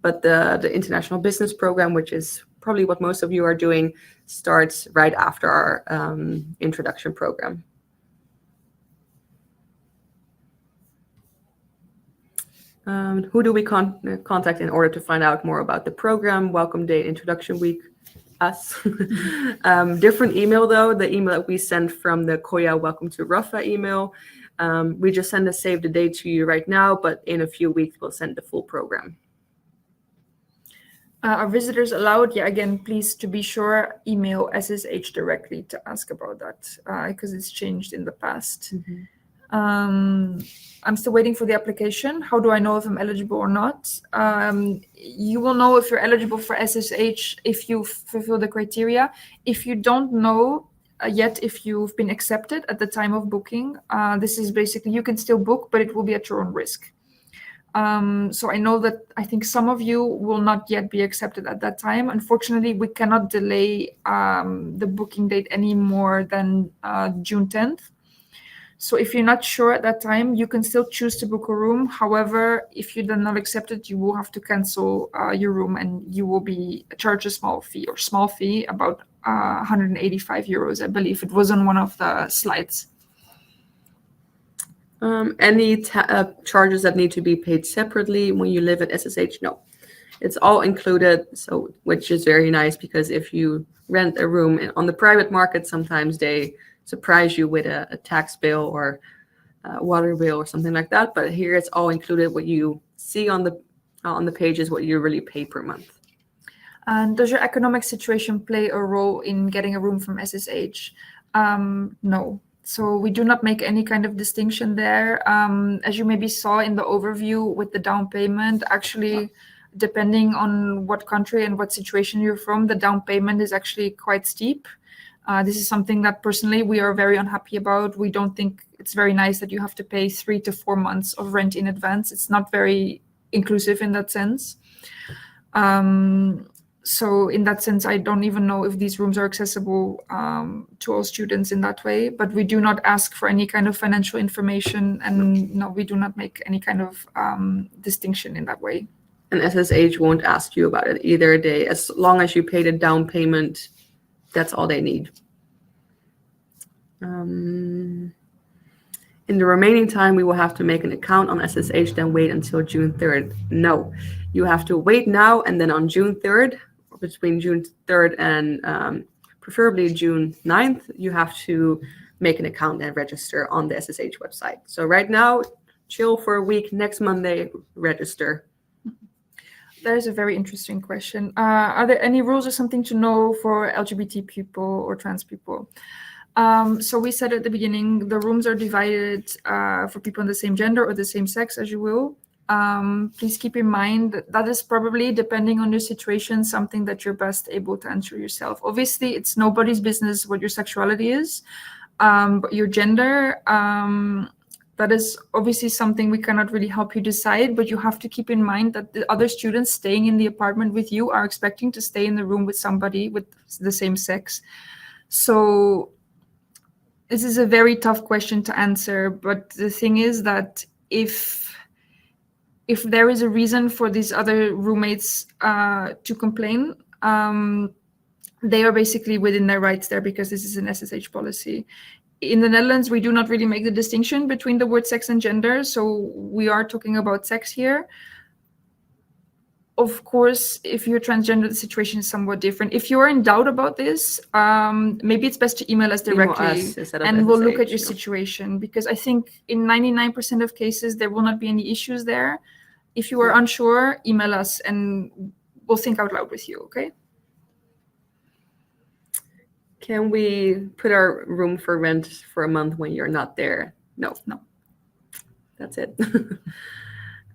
but the international business program, which is probably what most of you are doing, starts right after our introduction program. Who do we contact in order to find out more about the program? Welcome day, introduction week, us. Different email though, the email that we send from the Koya Welcome to Rafa email. We just send a save the date to you right now, but in a few weeks we'll send the full program. Are visitors allowed? Yeah, again, please, to be sure, email SSH directly to ask about that, because it's changed in the past. I'm still waiting for the application. How do I know if I'm eligible or not? You will know if you're eligible for SSH if you fulfill the criteria. If you don't know yet if you've been accepted at the time of booking, this is basically, you can still book, but it will be at your own risk. So I know that I think some of you will not yet be accepted at that time. Unfortunately, we cannot delay the booking date any more than June 10th. So if you're not sure at that time, you can still choose to book a room. However, if you're then not accepted, you will have to cancel your room, and you will be charged a small fee, about 185 euros, I believe. It was on one of the slides. Any charges that need to be paid separately when you live at SSH? No, it's all included. So, which is very nice, because if you rent a room on the private market, sometimes they surprise you with a tax bill or a water bill or something like that. But here it's all included. What you see on the page is what you really pay per month. And does your economic situation play a role in getting a room from SSH? No. So we do not make any kind of distinction there. As you maybe saw in the overview with the down payment, actually, depending on what country and what situation you're from, the down payment is actually quite steep. This is something that personally we are very unhappy about. We don't think it's very nice that you have to pay 3 to 4 months of rent in advance. It's not very inclusive in that sense. So in that sense, I don't even know if these rooms are accessible to all students in that way, but we do not ask for any kind of financial information, and no, we do not make any kind of distinction in that way. And SSH won't ask you about it either. As long as you pay the down payment, that's all they need. In the remaining time, we will have to make an account on SSH, then wait until June 3rd. No, you have to wait now, and then on June 3rd, between June 3rd and preferably June 9th, you have to make an account and register on the SSH website. So right now, chill for a week. Next Monday, register. That is a very interesting question. Are there any rules or something to know for LGBT people or trans people? So we said at the beginning, the rooms are divided for people in the same gender or the same sex, as you will. Please keep in mind that is probably, depending on your situation, something that you're best able to answer yourself. Obviously, it's nobody's business what your sexuality is, but your gender, that is obviously something we cannot really help you decide, but you have to keep in mind that the other students staying in the apartment with you are expecting to stay in the room with somebody with the same sex. So this is a very tough question to answer, but the thing is that if there is a reason for these other roommates to complain, they are basically within their rights there, because this is an SSH policy. In the Netherlands, we do not really make the distinction between the word sex and gender, so we are talking about sex here. Of course, if you're transgender, the situation is somewhat different. If you're in doubt about this, maybe it's best to email us directly, and we'll look at your situation, because I think in 99% of cases, there will not be any issues there. If you are unsure, email us and we'll think out loud with you, okay? Can we put our room for rent for a month when you're not there? No. That's it.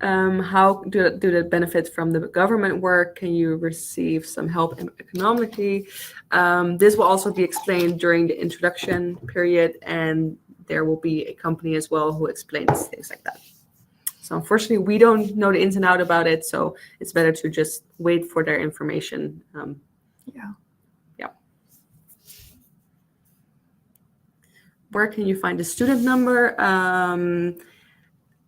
How do the benefits from the government work? Can you receive some help economically? This will also be explained during the introduction period, and there will be a company as well who explains things like that. So unfortunately, we don't know the ins and outs about it, so it's better to just wait for their information. Yeah. Where can you find the student number?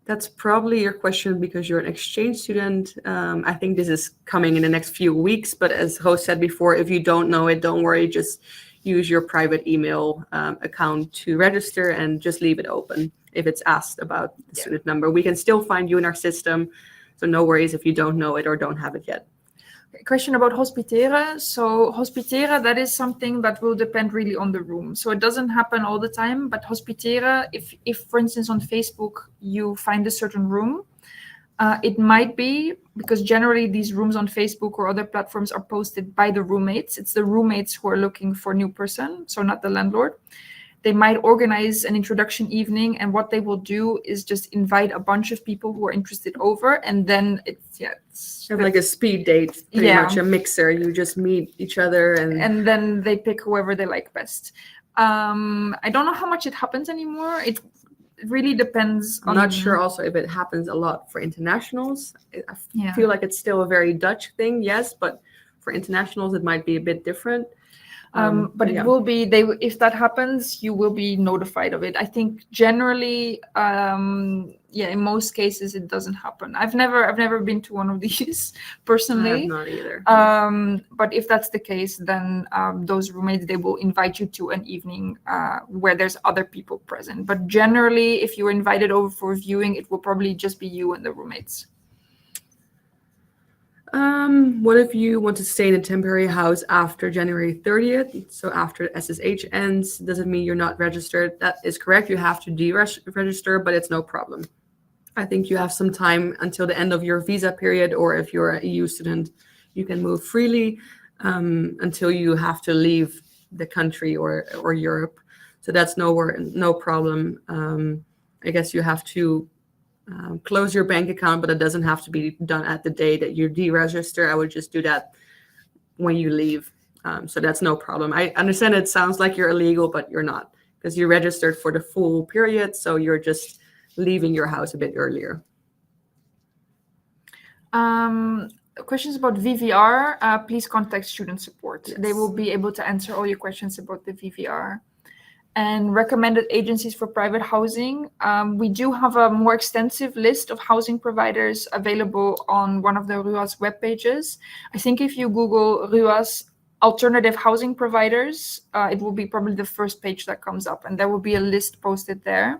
That's probably your question because you're an exchange student. I think this is coming in the next few weeks, but as Roos said before, if you don't know it, don't worry, just use your private email account to register and just leave it open if it's asked about the student number. We can still find you in our system, so no worries if you don't know it or don't have it yet. Question about hospiteren. So hospiteren, that is something that will depend really on the room. So it doesn't happen all the time, but hospiteren, if for instance on Facebook you find a certain room, It might be because generally these rooms on Facebook or other platforms are posted by the roommates. It's the roommates who are looking for a new person, so not the landlord. They might organize an introduction evening, and what they will do is just invite a bunch of people who are interested over, and then it's like a speed date, pretty much a mixer. You just meet each other, and then they pick whoever they like best. I don't know how much it happens anymore. It really depends. I'm not sure also if it happens a lot for internationals. I feel like it's still a very Dutch thing, yes, but for internationals it might be a bit different. But it will be, if that happens, you will be notified of it. I think generally, in most cases it doesn't happen. I've never been to one of these personally. I have not either. But if that's the case, then those roommates, they will invite you to an evening where there's other people present. But generally, if you're invited over for viewing, it will probably just be you and the roommates. What if you want to stay in a temporary house after January 30th? So after SSH ends, does it mean you're not registered? That is correct. You have to deregister, but it's no problem. I think you have some time until the end of your visa period, or if you're an EU student, you can move freely until you have to leave the country or Europe. So that's no problem. I guess you have to close your bank account, but it doesn't have to be done at the day that you deregister. I would just do that when you leave. So that's no problem. I understand it sounds like you're illegal, but you're not, because you registered for the full period. So you're just leaving your house a bit earlier. Questions about VVR, please contact student support. Yes. They will be able to answer all your questions about the VVR. And recommended agencies for private housing. We do have a more extensive list of housing providers available on one of the RUAS web pages. I think if you Google RUAS alternative housing providers, it will be probably the first page that comes up, and there will be a list posted there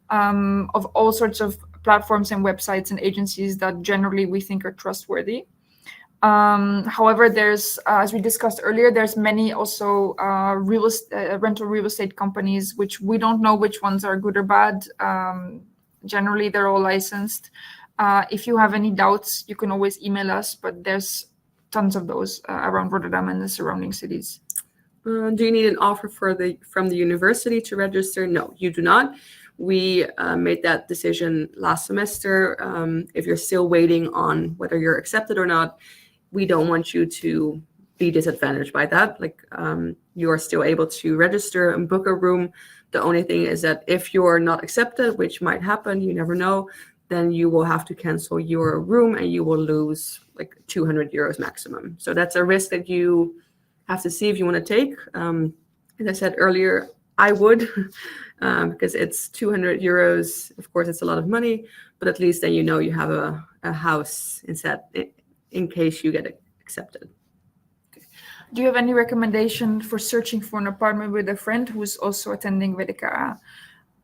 of all sorts of platforms and websites and agencies that generally we think are trustworthy. However, there's, as we discussed earlier, there's many also rental real estate companies, which we don't know which ones are good or bad. Generally, they're all licensed. If you have any doubts, you can always email us, but there's tons of those around Rotterdam and the surrounding cities. Do you need an offer from the university to register? No, you do not. We made that decision last semester. If you're still waiting on whether you're accepted or not, we don't want you to be disadvantaged by that. Like, you are still able to register and book a room. The only thing is that if you're not accepted, which might happen, you never know, then you will have to cancel your room and you will lose like 200 euros maximum. So that's a risk that you have to see if you want to take. As I said earlier, I would, because it's 200 euros. Of course, it's a lot of money, but at least then you know you have a house instead in case you get accepted. Okay. Do you have any recommendation for searching for an apartment with a friend who is also attending VDKA?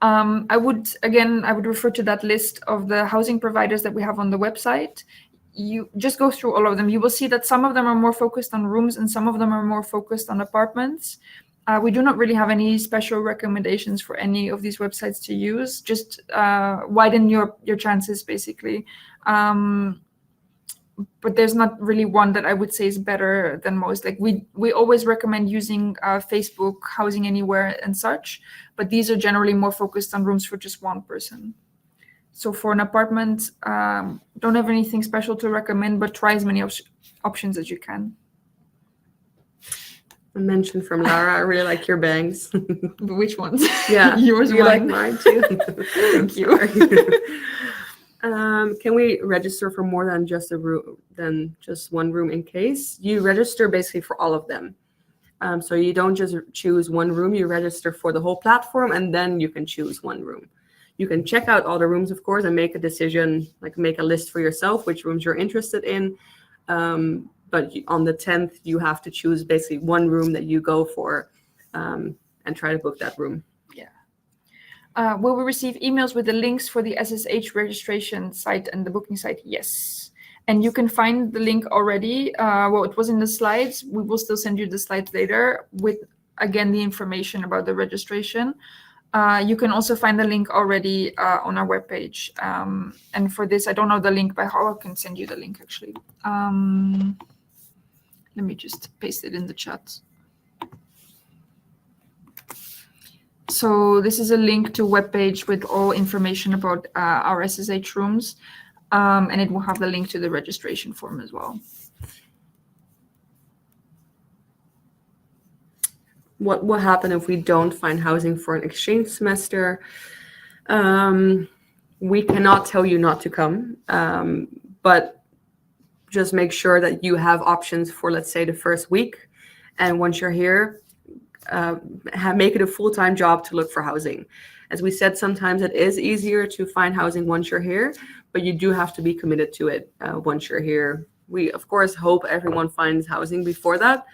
I would refer to that list of the housing providers that we have on the website. You just go through all of them. You will see that some of them are more focused on rooms and some of them are more focused on apartments. We do not really have any special recommendations for any of these websites to use. Just widen your chances, basically. But there's not really one that I would say is better than most. Like we always recommend using Facebook, Housing Anywhere, and such. But these are generally more focused on rooms for just one person. So for an apartment, don't have anything special to recommend, but try as many options as you can. A mention from Lara. I really like your bangs. Which ones? Yeah, yours. You like mine too. Thank you. Can we register for more than just one room in case? You register basically for all of them. So you don't just choose one room. You register for the whole platform, and then you can choose one room. You can check out all the rooms, of course, and make a decision, like make a list for yourself, which rooms you're interested in. But on the 10th, you have to choose basically one room that you go for and try to book that room. Yeah. Will we receive emails with the links for the SSH registration site and the booking site? Yes. And you can find the link already. It was in the slides. We will still send you the slides later with, again, the information about the registration. You can also find the link already on our webpage. And for this, I don't know the link by how I can send you the link actually. Let me just paste it in the chat. So this is a link to a webpage with all information about our SSH rooms, and it will have the link to the registration form as well. What will happen if we don't find housing for an exchange semester? We cannot tell you not to come, but just make sure that you have options for, let's say, the first week. And once you're here, make it a full-time job to look for housing. As we said, sometimes it is easier to find housing once you're here, but you do have to be committed to it once you're here. We, of course, hope everyone finds housing before that.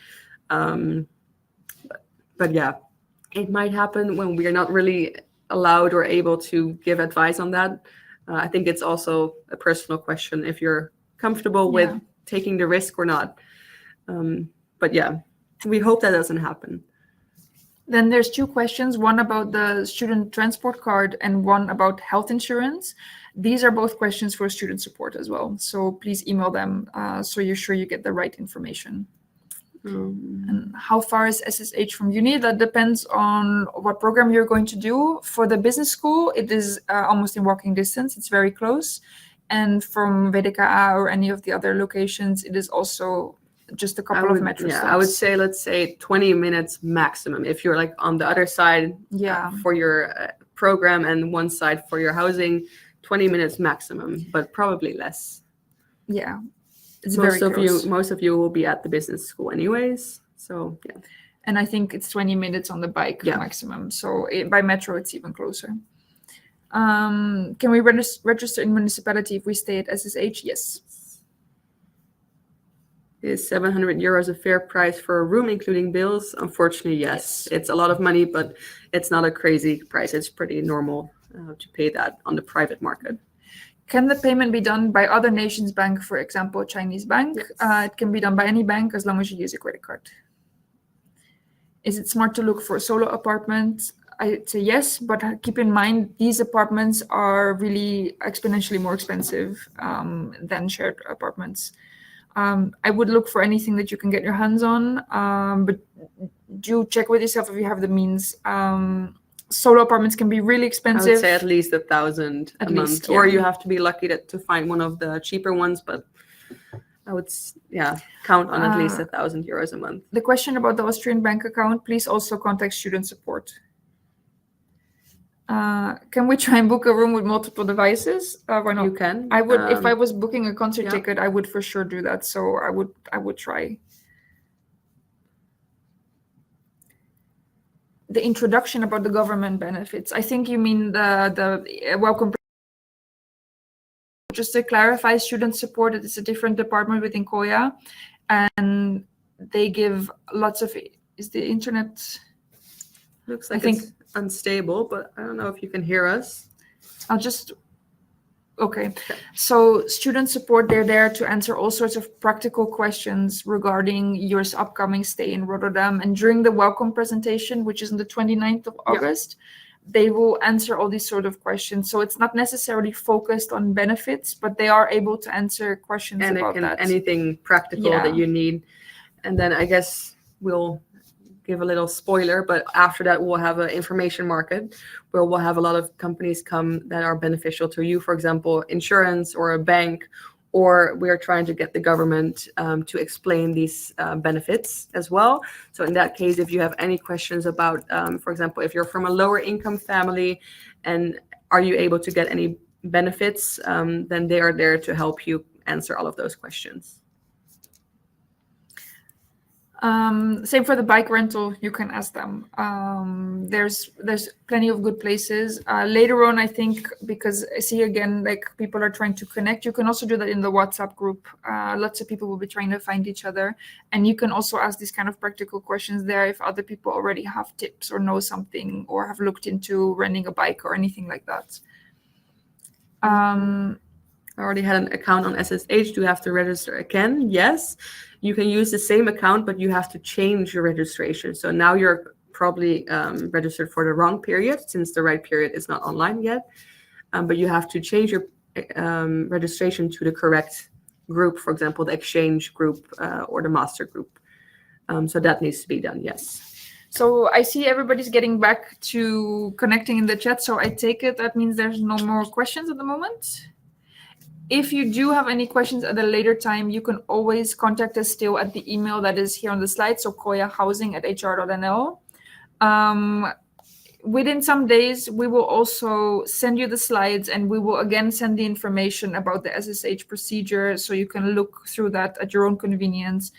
But yeah, it might happen when we are not really allowed or able to give advice on that. I think it's also a personal question if you're comfortable with taking the risk or not. But yeah, we hope that doesn't happen. Then there's two questions, one about the student transport card and one about health insurance. These are both questions for student support as well. So please email them so you're sure you get the right information. And how far is SSH from uni? That depends on what program you're going to do. For the business school, it is almost in walking distance. It's very close. And from VDKA or any of the other locations, it is also just a couple of metro stops. I would say, let's say 20 minutes maximum. If you're like on the other side for your program and one side for your housing, 20 minutes maximum, but probably less. Yeah. It's most of you will be at the business school anyways. So yeah. And I think it's 20 minutes on the bike maximum. So by metro, it's even closer. Can we register in municipality if we stay at SSH? Yes. Is 700 euros a fair price for a room, including bills? Unfortunately, yes. It's a lot of money, but it's not a crazy price. It's pretty normal to pay that on the private market. Can the payment be done by other nations' bank, for example, a Chinese bank? Yes. It can be done by any bank as long as you use a credit card. Is it smart to look for a solo apartment? I'd say yes, but keep in mind these apartments are really exponentially more expensive than shared apartments. I would look for anything that you can get your hands on, but do check with yourself if you have the means. Solo apartments can be really expensive. I would say at least 1,000 a month, or you have to be lucky to find one of the cheaper ones, but I would count on at least 1,000 euros a month. The question about the Austrian bank account, please also contact student support. Can we try and book a room with multiple devices? Why not? You can. I would, if I was booking a concert ticket, I would for sure do that. So I would try. The introduction about the government benefits. I think you mean the welcome. Just to clarify, student support, it is a different department within Koya, and they give lots of. Is the internet? Looks like it's unstable, but I don't know if you can hear us. Okay. So student support, they're there to answer all sorts of practical questions regarding your upcoming stay in Rotterdam. And during the welcome presentation, which is on the 29th of August, they will answer all these sort of questions. So it's not necessarily focused on benefits, but they are able to answer questions about that. Anything practical that you need. And then I guess we'll give a little spoiler, but after that we'll have an information market where we'll have a lot of companies come that are beneficial to you, for example, insurance or a bank, or we're trying to get the government to explain these benefits as well. So in that case, if you have any questions about, for example, if you're from a lower income family and are you able to get any benefits, then they are there to help you answer all of those questions. Same for the bike rental, you can ask them. There's plenty of good places. Later on, I think, because I see again, like people are trying to connect, you can also do that in the WhatsApp group. Lots of people will be trying to find each other. And you can also ask these kind of practical questions there if other people already have tips or know something or have looked into renting a bike or anything like that. I already had an account on SSH. Do you have to register again? Yes. You can use the same account, but you have to change your registration. So now your probably registered for the wrong period, since the right period is not online yet. But you have to change your registration to the correct group, for example, the exchange group or the master group. So that needs to be done, yes. So I see everybody's getting back to connecting in the chat. So I take it that means there's no more questions at the moment. If you do have any questions at a later time, you can always contact us still at the email that is here on the slide. So koyahousing@hr.nl. Within some days, we will also send you the slides, and we will again send the information about the SSH procedure, so you can look through that at your own convenience.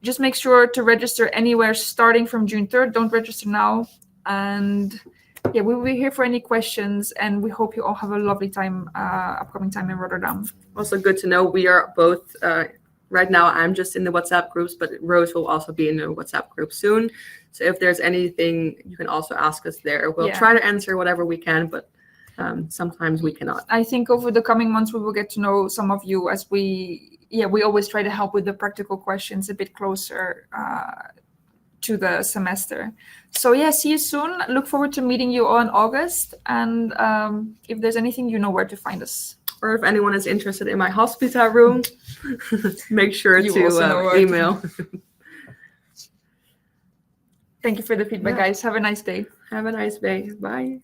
Just make sure to register anywhere starting from June 3rd. Don't register now. And yeah, we will be here for any questions, and we hope you all have a lovely time, upcoming time in Rotterdam. Also good to know we are both, right now I'm just in the WhatsApp groups, but Roos will also be in the WhatsApp group soon. So if there's anything, you can also ask us there. We'll try to answer whatever we can, but sometimes we cannot. I think over the coming months, we will get to know some of you, as we always try to help with the practical questions a bit closer to the semester. So yeah, see you soon. Look forward to meeting you all in August. And if there's anything, you know where to find us. Or if anyone is interested in my hospital room, make sure to email. Thank you for the feedback, guys. Have a nice day. Have a nice day. Bye.